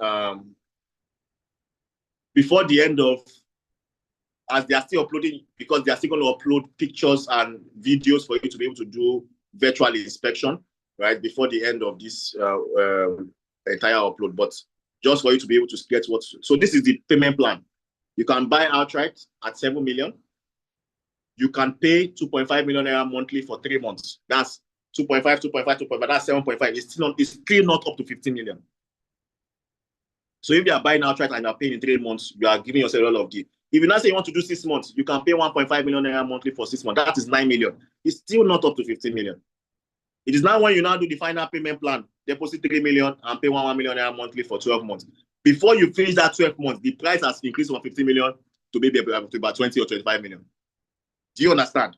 before the end of, as they are still uploading, because they are still going to upload pictures and videos for you to be able to do virtual inspection, right, before the end of this entire upload. But just for you to be able to get what. So this is the payment plan. You can buy outright at 7 million. You can pay 2.5 million naira monthly for 3 months. That's 2.5, 2.5, 2.5. That's 7.5. It's still not up to 15 million. So if you are buying outright and you are paying in 3 months, you are giving yourself all of the If you now say you want to do 6 months, you can pay 1.5 million naira monthly for 6 months. That is 9 million. It's still not up to 15 million. It is now when you now do the final payment plan, deposit 3 million and pay 1 million naira monthly for 12 months. Before you finish that 12 months, the price has increased from 15 million to maybe about 20 or 25 million. Do you understand?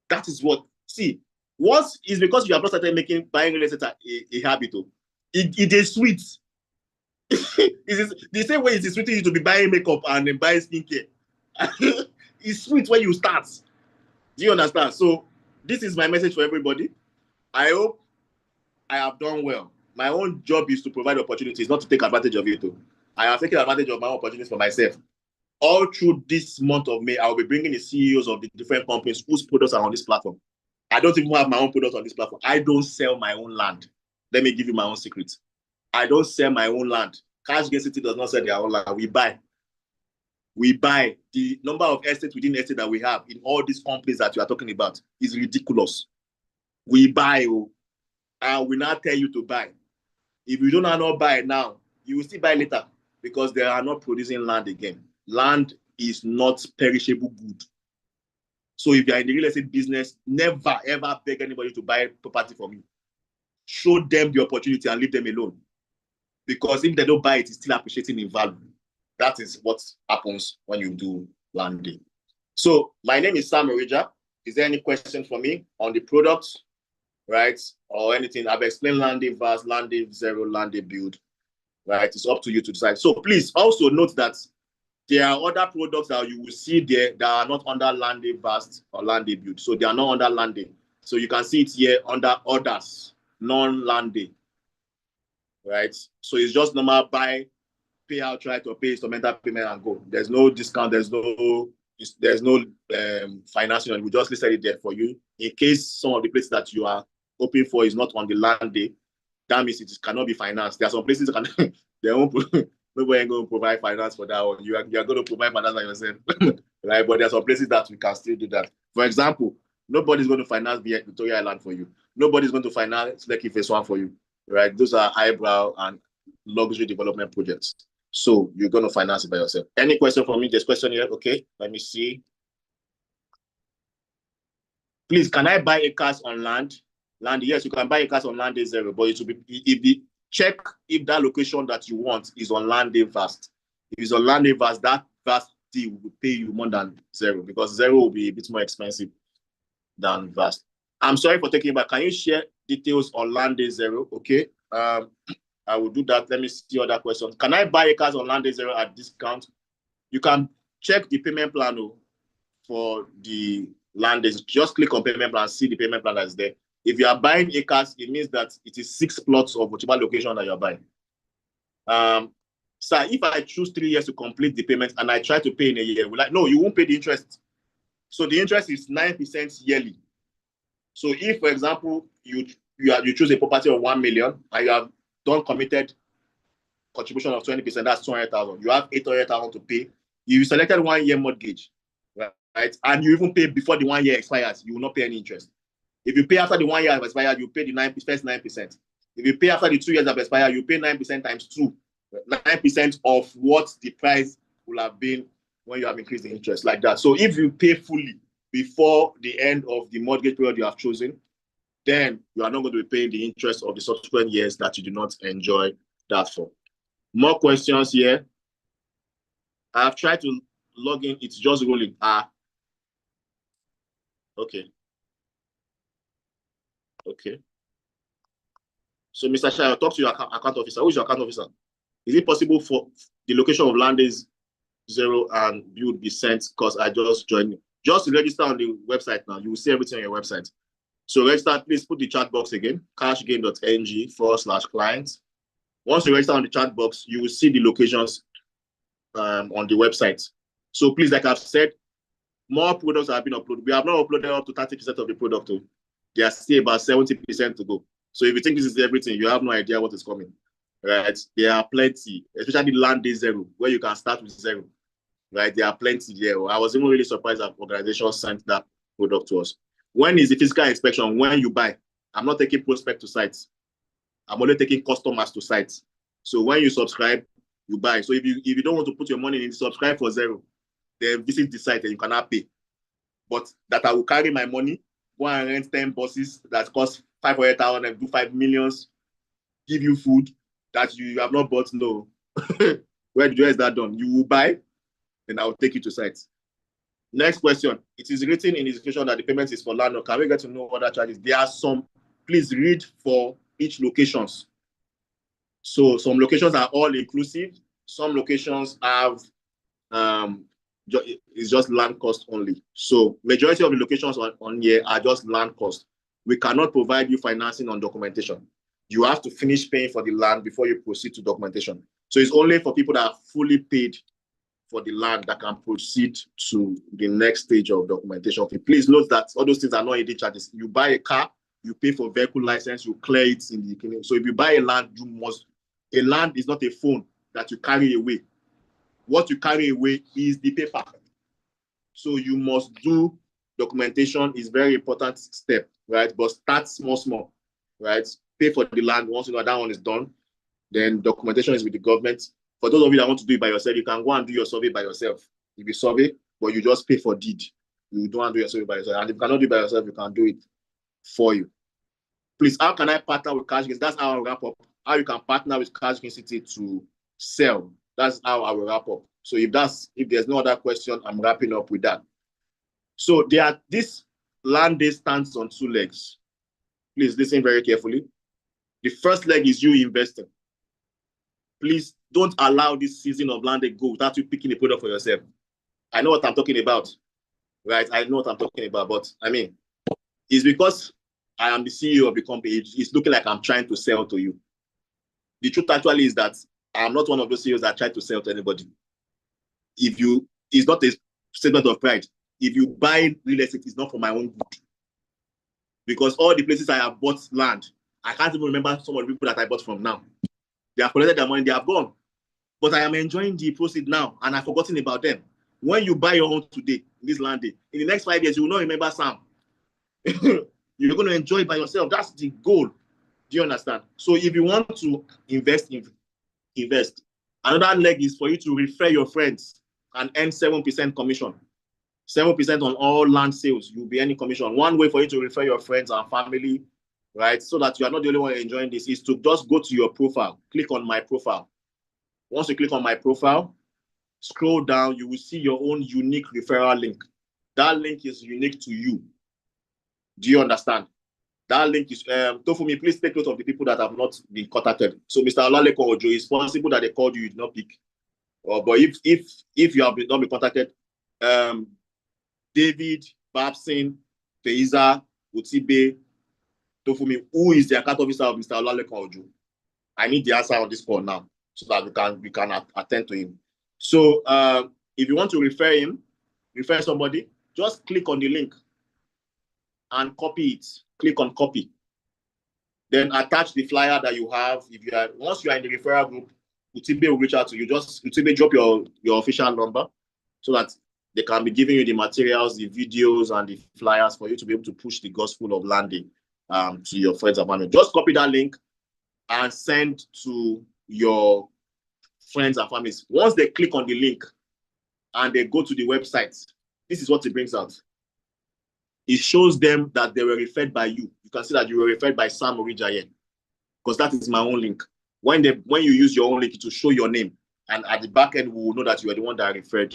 That is what, see, once is because you have not started buying real estate a habit. It is sweet. It is the same way it is sweet to be buying makeup and then buying skincare. It's sweet when you start. Do you understand? So this is my message for everybody. I hope I have done well. My own job is to provide opportunities, not to take advantage of it. I have taken advantage of my own opportunities for myself. All through this month of May, I will be bringing the CEOs of the different companies whose products are on this platform. I don't even have my own products on this platform. I don't sell my own land. Let me give you my own secret. I don't sell my own land. Cash Gain City does not sell their own land. We buy. We buy. The number of estates within estate that we have in all these companies that you are talking about is ridiculous. We buy, and we now tell you to buy. If you don't not buy now, you will still buy later because they are not producing land again. Land is not perishable good. So if you are in the real estate business, never ever beg anybody to buy property from you. Show them the opportunity and leave them alone. Because if they don't buy it, it's still appreciating in value. That is what happens when you do Landey. So my name is Sam Orija. Is there any question for me on the product, right? Or anything? I've explained Landey Vast, Landey Zero, Landey Build, right? It's up to you to decide. So please also note that there are other products that you will see there that are not under Landey Vast or Landey Build. So they are not under Landey. So you can see it here under others, non-Landey, right? So it's just normal buy, pay outright or pay instrumental payment and go. There's no discount. There's no financing. We just listed it there for you. In case some of the places that you are hoping for is not on the Landey, that means it cannot be financed. There are some places that can, they won't. Nobody ain't going to provide finance for that one. You are going to provide finance by yourself, right? But there are some places that we can still do that. For example, nobody's going to finance Victoria Island for you. Nobody's going to finance Lekki Phase 1 for you, right? Those are highbrow and luxury development projects. So you're going to finance it by yourself. Any question for me? There's a question here. Okay, let me see. Please, can I buy acres on land? Yes, you can buy acres on Landey Zero, but it will be if the check if that location that you want is on Landey Vast. If it's on Landey Vast, that Vast deal will pay you more than Zero because Zero will be a bit more expensive than Vast. I'm sorry for taking it back. Can you share details on Landey Zero? Okay. I will do that. Let me see other questions. Can I buy acres on Landey Zero at discount? You can check the payment plan for the Landey. Just click on payment plan, see the payment plan that's there. If you are buying acres, it means that it is 6 plots of whichever location that you're buying. So if I choose 3 years to complete the payment and I try to pay in a year, no, you won't pay the interest. So the interest is 9% yearly. So if, for example, you choose a property of 1 million and you have done committed contribution of 20%, that's 200,000. You have 800,000 to pay. You selected 1 year mortgage, right? And you even pay before the 1 year expires, you will not pay any interest. If you pay after the 1 year have expired, you pay the first 9%. If you pay after the 2 years have expired, you pay 9% times 2. 9% of what the price will have been when you have increased the interest, like that. So if you pay fully before the end of the mortgage period you have chosen, then you are not going to be paying the interest of the subsequent years that you do not enjoy that for. More questions here. I have tried to log in. It's just rolling. Okay. Okay. So, Mr. Shah, I'll talk to your account officer. Who is your account officer? Is it possible for the location of Landey Zero and Build be sent? Because I just joined. Just register on the website now. You will see everything on your website. So register, please put the chat box again, cashgain.ng/clients. Once you register on the chat box, you will see the locations on the website. So please, like I've said, more products have been uploaded. We have not uploaded up to 30% of the product. There are still about 70% to go. So if you think this is everything, you have no idea what is coming, right? There are plenty, especially Landey Zero, where you can start with zero, right? There are plenty there. I was even really surprised that organizations sent that product to us. When is the physical inspection? When you buy. I'm not taking prospect to sites. I'm only taking customers to sites. So when you subscribe, you buy. So if you don't want to put your money in, subscribe for zero. then visit the site and you cannot pay. But that I will carry my money, go and rent 10 buses that cost 500,000 and do 5 million, give you food that you have not bought. No. Where is that done? You will buy, then I will take you to sites. Next question. It is written in the description that the payment is for landlord. Can we get to know other charges? There are some. Please read for each locations. So some locations are all inclusive. Some locations have it's just land cost only. So majority of the locations on here are just land cost. We cannot provide you financing on documentation. You have to finish paying for the land before you proceed to documentation. So it's only for people that are fully paid for the land that can proceed to the next stage of documentation. Please note that all those things are not hidden charges. You buy a car, you pay for vehicle license, you clear it in the beginning. So if you buy a land, you must. A land is not a phone that you carry away. What you carry away is the paper. So you must do documentation. Is very important step, right? But start small, right? Pay for the land. Once you know that one is done, then documentation is with the government. For those of you that want to do it by yourself, you can go and do your survey by yourself. If you survey, but you just pay for deed. You don't want to do your survey by yourself. And if you cannot do it by yourself, you can do it for you. Please, how can I partner with Cash Gains? That's how I'll wrap up. How you can partner with Cash Gains City to sell. That's how I will wrap up. So if there's no other question, I'm wrapping up with that. So this Landey stands on 2 legs. Please listen very carefully. The first leg is you investing. Please don't allow this season of Landey go without you picking a product for yourself. I know what I'm talking about, right? I know what I'm talking about, but I mean, it's because I am the CEO of the company. It's looking like I'm trying to sell to you. The truth actually is that I'm not one of those CEOs that try to sell to anybody. It's not a statement of pride. If you buy real estate, it's not for my own good. Because all the places I have bought land, I can't even remember some of the people that I bought from now. They have collected their money, they have gone. But I am enjoying the proceeds now, and I've forgotten about them. When you buy your own today, this Landey, in the next 5 years, you will not remember Sam. You're going to enjoy it by yourself. That's the goal. Do you understand? So if you want to invest. Another leg is for you to refer your friends and earn 7% commission. 7% on all land sales, you'll be earning commission. One way for you to refer your friends and family, right, so that you are not the only one enjoying this, is to just go to your profile, click on my profile. Once you click on my profile, scroll down, you will see your own unique referral link. That link is unique to you. Do you understand? That link is, Tofumi, please take note of the people that have not been contacted. So Mr. Olaleko Ojo, it's possible that they called you did not pick. But if you have not been contacted, David, Babson, Feiza, Utibe, Tofumi, who is the account officer of Mr. Olaleko Ojo? I need the answer on this call now so that we can attend to him. So if you want to refer somebody, just click on the link and copy it. Click on copy. Then attach the flyer that you have. Once you are in the referral group, Utibe will reach out to you. Just Utibe, drop your official number so that they can be giving you the materials, the videos, and the flyers for you to be able to push the gospel of Landey to your friends and family. Just copy that link and send to your friends and families. Once they click on the link and they go to the website, this is what it brings out. It shows them that they were referred by you. You can see that you were referred by Sam Orijaye, because that is my own link. When you use your own link, to show your name, and at the back end, we will know that you are the one that referred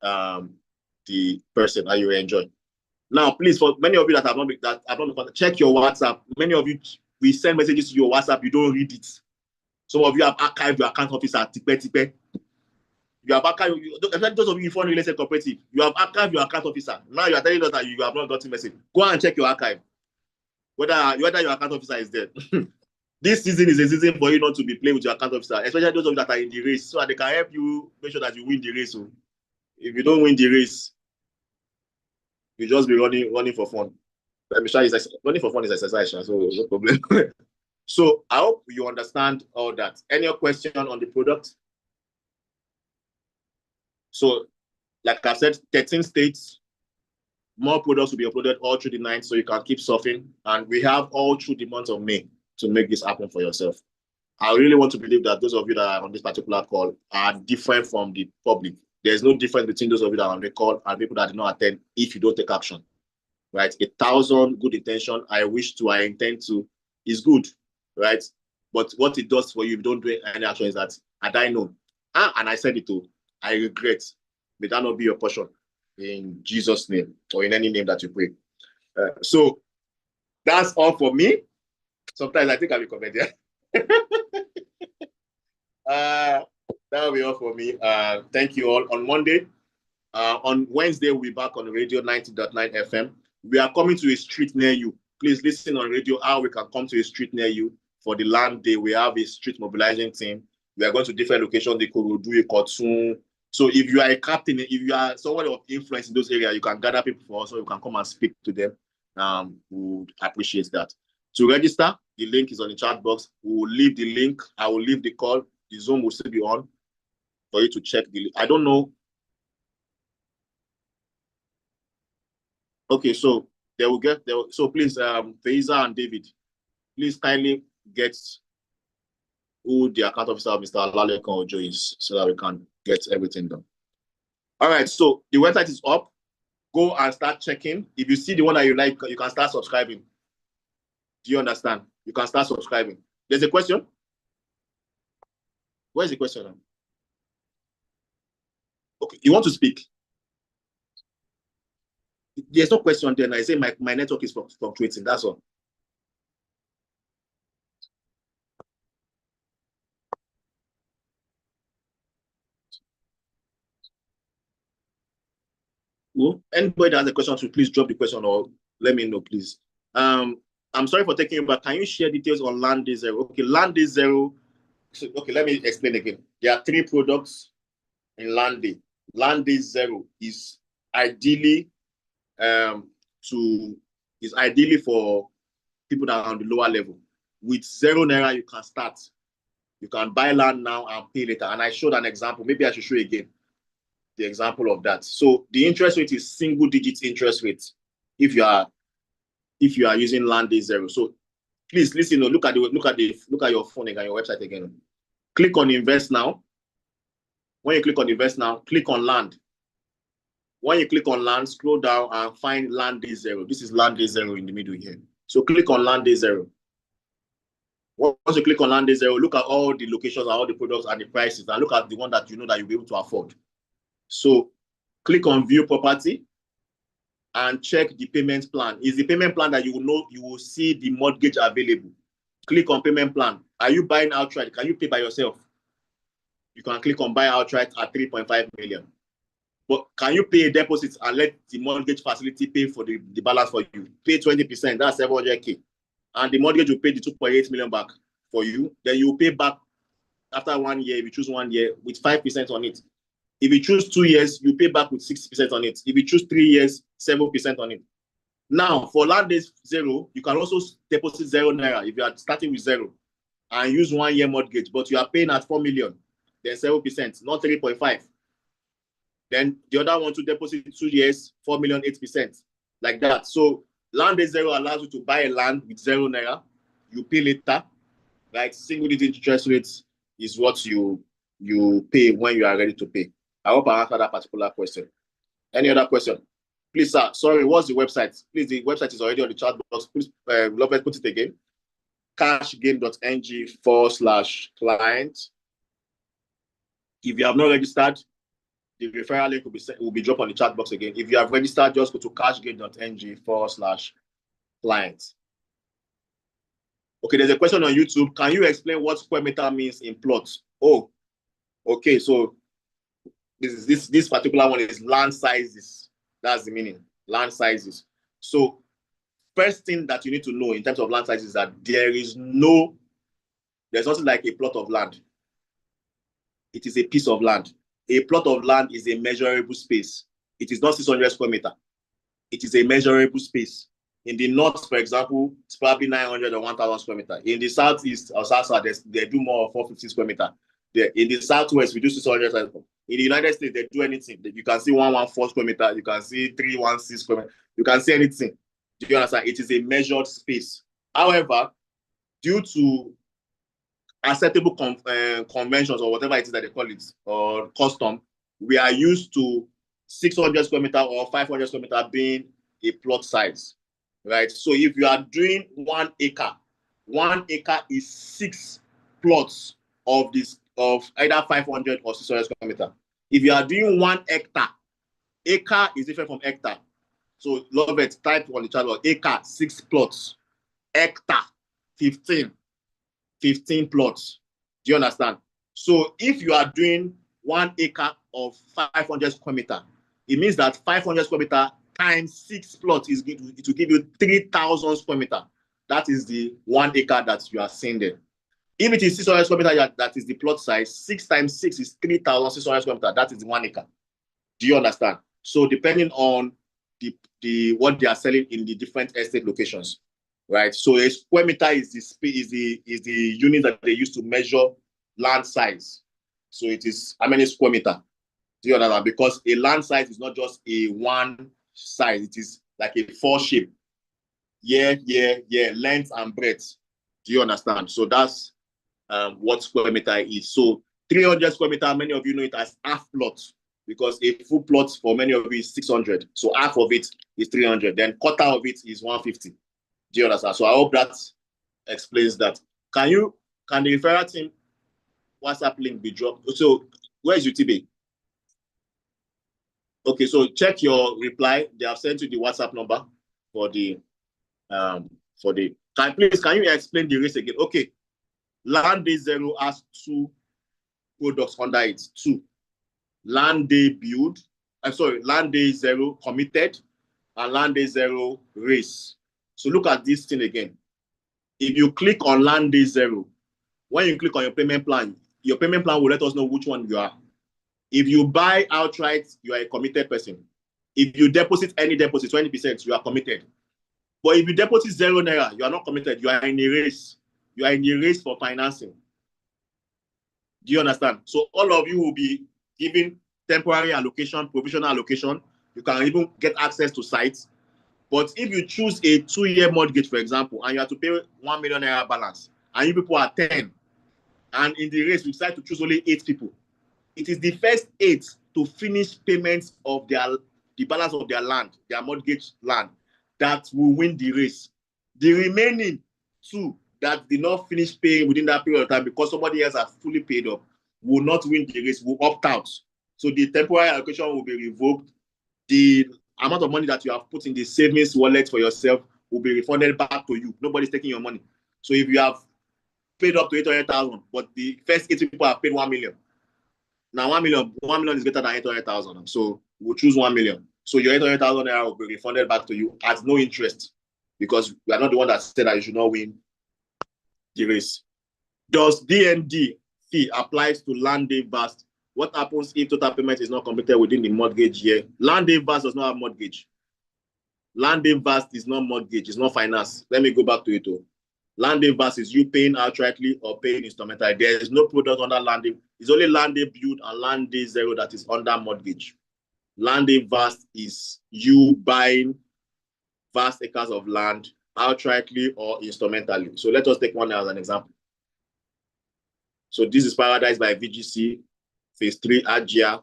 the person that you enjoy. Now, please, for many of you that have not been, check your WhatsApp. Many of you, we send messages to your WhatsApp, you don't read it. Some of you have archived your account officer at Tipe. You have archived, those of you in foreign real estate cooperative, you have archived your account officer. Now you are telling us that you have not gotten message. Go and check your archive. Whether your account officer is there. This season is a season for you not to be playing with your account officer, especially those of you that are in the race, so that they can help you make sure that you win the race. So if you don't win the race, you just be running for fun. Let me show you, running for fun is exercise, so no problem. So I hope you understand all that. Any question on the product? So, like I said, 13 states, more products will be uploaded all through the night, so you can keep surfing. And we have all through the month of May to make this happen for yourself. I really want to believe that those of you that are on this particular call are different from the public. There's no difference between those of you that are on record and people that did not attend if you don't take action, right? 1,000 good intention, I wish to, I intend to, is good, right? But what it does for you if you don't do any action is that, had I known, and I said it too, I regret. May that not be your portion in Jesus' name or in any name that you pray. So that's all for me. Sometimes I think I'll be comedian. That'll be all for me. Thank you all. On Monday, on Wednesday, we'll be back on radio 90.9 FM. We are coming to a street near you. Please listen on radio how we can come to a street near you for the Landey. We have a street mobilizing team. We are going to different locations. They could do a cartoon. So if you are a captain, if you are someone of influence in those areas, you can gather people for us, so you can come and speak to them. We would appreciate that. To register, the link is on the chat box. We will leave the link. I will leave the call. The Zoom will still be on for you to check the. I don't know. Okay, so they will get there. So please, Faiza and David, please kindly get who the account officer of Mr. Lalekon Ojo is, so that we can get everything done. All right, so the website is up. Go and start checking. If you see the one that you like, you can start subscribing. Do you understand? You can start subscribing. There's a question? Where's the question? Okay, you want to speak? There's no question there. I say my network is fluctuating. That's all. Well, anybody that has a question should please drop the question or let me know, please. I'm sorry for taking you back. Can you share details on Landey Zero? Okay, Landey Zero. Okay, let me explain again. There are 3 products in Landey. Landey Zero is ideally for people that are on the lower level. With 0 naira, you can start. You can buy land now and pay later. And I showed an example. Maybe I should show again the example of that. So the interest rate is single digit interest rate if you are using Landey Zero. So please listen. Look at your phone again, your website again. Click on Invest Now. When you click on Invest Now, click on Land. When you click on Land, scroll down and find Landey Zero. This is Landey Zero in the middle here. So click on Landey Zero. Once you click on Landey Zero, look at all the locations, all the products and the prices, and look at the one that you know that you'll be able to afford. So click on View Property and check the payment plan. Is the payment plan that you will see the mortgage available. Click on Payment Plan. Are you buying outright? Can you pay by yourself? You can click on Buy Outright at 3.5 million. But can you pay a deposit and let the mortgage facility pay for the balance for you? Pay 20%, that's 700K. And the mortgage will pay the 2.8 million back for you. Then you will pay back after 1 year, if you choose 1 year, with 5% on it. If you choose 2 years, you pay back with 6% on it. If you choose 3 years, 7% on it. Now, for Landey Zero, you can also deposit 0 naira if you are starting with 0 and use 1 year mortgage, but you are paying at 4 million, then 7%, not 3.5. Then the other one to deposit 2 years, 4 million, 8%, like that. So Landey Zero allows you to buy a land with 0 naira. You pay later, like single digit interest rates is what you pay when you are ready to pay. I hope I answered that particular question. Any other question? Please, sir. Sorry, what's the website? Please, the website is already on the chat box. Please, Lovett, put it again. cashgain.ng/client. If you have not registered, the referral link will be dropped on the chat box again. If you have registered, just go to cashgain.ng/client. Okay, there's a question on YouTube. Can you explain what square meter means in plots? Oh, okay. So this particular one is land sizes. That's the meaning, land sizes. So first thing that you need to know in terms of land sizes is that there's nothing like a plot of land. It is a piece of land. A plot of land is a measurable space. It is not 600 square meter. It is a measurable space. In the north, for example, it's probably 900 or 1,000 square meter. In the southeast or south, they do more of 450 square meter. In the southwest, we do 600. In the United States, they do anything. You can see 114 square meter. You can see 316 square meter. You can see anything. Do you understand? It is a measured space. However, due to acceptable conventions or whatever it is that they call it, or custom, we are used to 600 square meter or 500 square meter being a plot size, right? So if you are doing 1 acre, 1 acre is 6 plots of either 500 or 600 square meter. If you are doing 1 hectare, acre is different from hectare. So love it, type on the chat box, acre 6 plots, hectare 15 plots. Do you understand? So if you are doing 1 acre of 500 square meter, it means that 500 square meter times 6 plots it will give you 3,000 square meter. That is the 1 acre that you are seeing there. If it is 600 square meter, that is the plot size. 6 times 6 is 3,600 square meter. That is the 1 acre. Do you understand? So depending on the what they are selling in the different estate locations, right? So a square meter is the unit that they use to measure land size. So it is how many square meter? Do you understand? Because a land size is not just a one size; it is like a 4 shape. Yeah, length and breadth. Do you understand? So that's what square meter is. So 300 square meter, many of you know it as half plot, because a full plot for many of you is 600. So half of it is 300. Then quarter of it is 150. Do you understand? So I hope that explains that. Can the referral team WhatsApp link be dropped? So where is UTB? Okay, so check your reply. They have sent you the WhatsApp number for the can you explain the race again? Okay. Landey Zero has 2 products under it. 2. Landey Build. Landey Zero Committed and Landey Zero Race. So look at this thing again. If you click on Landey Zero, when you click on your payment plan will let us know which one you are. If you buy outright, you are a committed person. If you deposit any deposit, 20%, you are committed. But if you deposit 0 naira, you are not committed. You are in a race. You are in a race for financing. Do you understand? So all of you will be given temporary allocation, provisional allocation. You can even get access to sites. But if you choose a 2-year mortgage, for example, and you have to pay 1 million naira balance, and you people are 10, and in the race, we decide to choose only 8 people, it is the first 8 to finish payments of the balance of their land, their mortgage land, that will win the race. The remaining 2 that did not finish paying within that period of time because somebody else has fully paid up will not win the race, will opt out. So the temporary allocation will be revoked. The amount of money that you have put in the savings wallet for yourself will be refunded back to you. Nobody's taking your money. So if you have paid up to 800,000, but the first 8 people have paid 1 million. Now 1 million is greater than 800,000. So we'll choose 1 million. So your 800,000 naira will be refunded back to you at no interest, because we are not the one that said that you should not win the race. Does DND fee applies to Landey Vast? What happens if total payment is not completed within the mortgage year? Landey Vast does not have mortgage. Landey Vast is not mortgage, it's not finance. Let me go back to it. Landey Vast is you paying outrightly or paying instrumentally. There is no product under Landey. It's only Landey Build and Landey Zero that is under mortgage. Landey Vast is you buying vast acres of land outrightly or instrumentally. So let us take one as an example. So this is Paradise by VGC, Phase 3, Ajia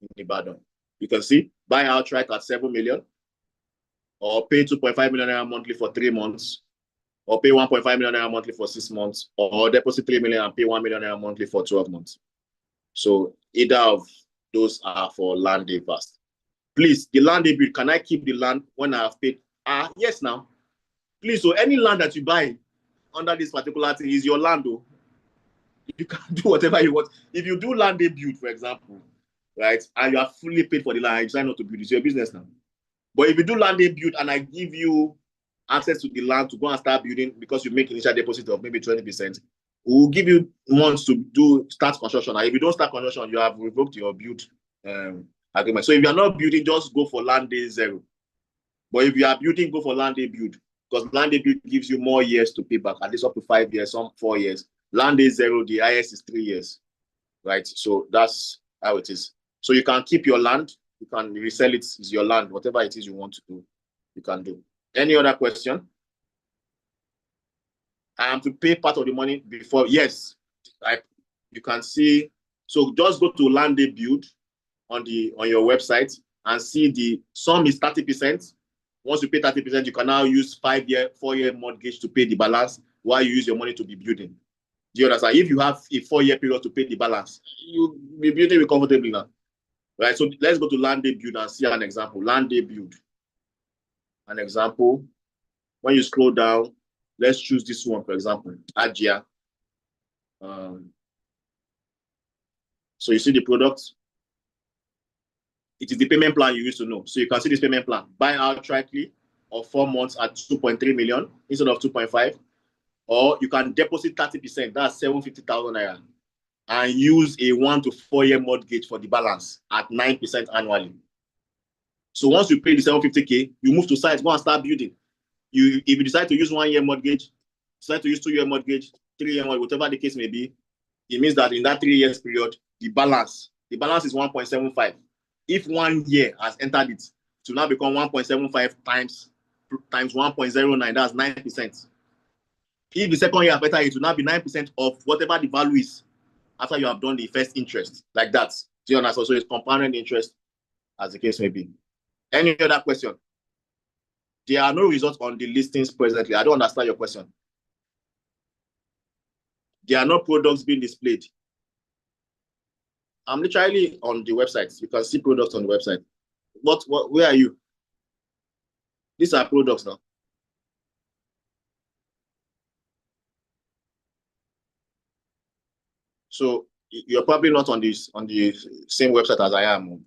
in Ibadan. You can see, buy outright at 7 million, or pay 2.5 million naira monthly for 3 months, or pay 1.5 million naira monthly for 6 months, or deposit 3 million and pay 1 million naira monthly for 12 months. So either of those are for Landey Vast. Please, the Landey Build, can I keep the land when I have paid? Yes, now. Please, so any land that you buy under this particular thing is your land, though. You can do whatever you want. If you do Landey Build, for example, right, and you are fully paid for the land, you decide not to build, it's your business now. But if you do Landey Build and I give you access to the land to go and start building because you make initial deposit of maybe 20%, we will give you months to start construction. And if you don't start construction, you have revoked your build agreement. So if you are not building, just go for Landey Zero. But if you are building, go for Landey Build, because Landey Build gives you more years to pay back, at least up to 5 years, some 4 years. Landey Zero, the highest is 3 years, right? So that's how it is. So you can keep your land, you can resell it, it's your land, whatever it is you want to do, you can do. Any other question? I am to pay part of the money before. Yes, you can see. So just go to Landey Build on your website and see the sum is 30%. Once you pay 30%, you can now use 4-year mortgage to pay the balance while you use your money to be building. Do you understand? If you have a 4-year period to pay the balance, you'll be building comfortably now. Right? So let's go to Landey Build and see an example. Landey Build. An example. When you scroll down, let's choose this one, for example, Agia. So you see the product. It is the payment plan you used to know. So you can see this payment plan. Buy outrightly or 4 months at 2.3 million instead of 2.5. Or you can deposit 30%, that's 750,000 naira, and use a 1 to 4 year mortgage for the balance at 9% annually. So once you pay the 750K, you move to site, go and start building. If you decide to use 1 year mortgage, decide to use 2 year mortgage, 3 year mortgage, whatever the case may be, it means that in that 3 years period, the balance is 1.75. If 1 year has entered it, will now become 1.75 times 1.09, that's 9%. If the second year after it will now be 9% of whatever the value is after you have done the first interest, like that. Do you understand? So it's compounded interest, as the case may be. Any other question? There are no results on the listings presently. I don't understand your question. There are no products being displayed. I'm literally on the website. You can see products on the website. Where are you? These are products now. So you're probably not on the same website as I am.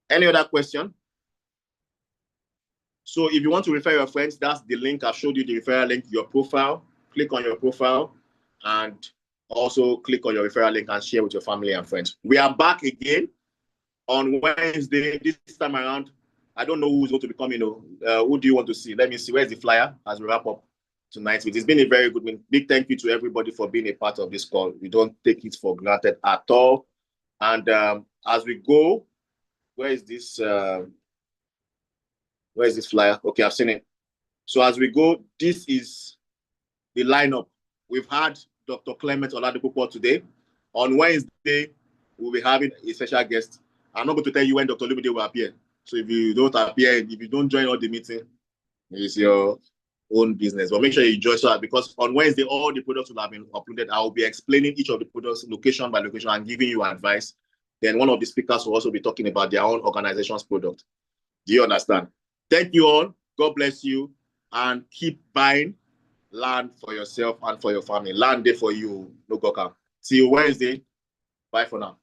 Any other question? So if you want to refer your friends, that's the link. I've showed you the referral link, your profile. Click on your profile and also click on your referral link and share with your family and friends. We are back again on Wednesday. This time around, I don't know who's going to be coming. Who do you want to see? Let me see. Where's the flyer as we wrap up tonight? It's been a very good one. Big thank you to everybody for being a part of this call. We don't take it for granted at all. And as we go, where is this flyer? Okay, I've seen it. So as we go, this is the lineup. We've had Dr. Clement Oladipupo today. On Wednesday, we'll be having a special guest. I'm not going to tell you when Dr. Lumide will appear. So if you don't appear, if you don't join all the meeting, it's your own business. But make sure you join so because on Wednesday, all the products will have been uploaded. I will be explaining each of the products location by location and giving you advice. Then one of the speakers will also be talking about their own organization's product. Do you understand? Thank you all. God bless you. And keep buying land for yourself and for your family. Land there for you. No go. See you Wednesday. Bye for now.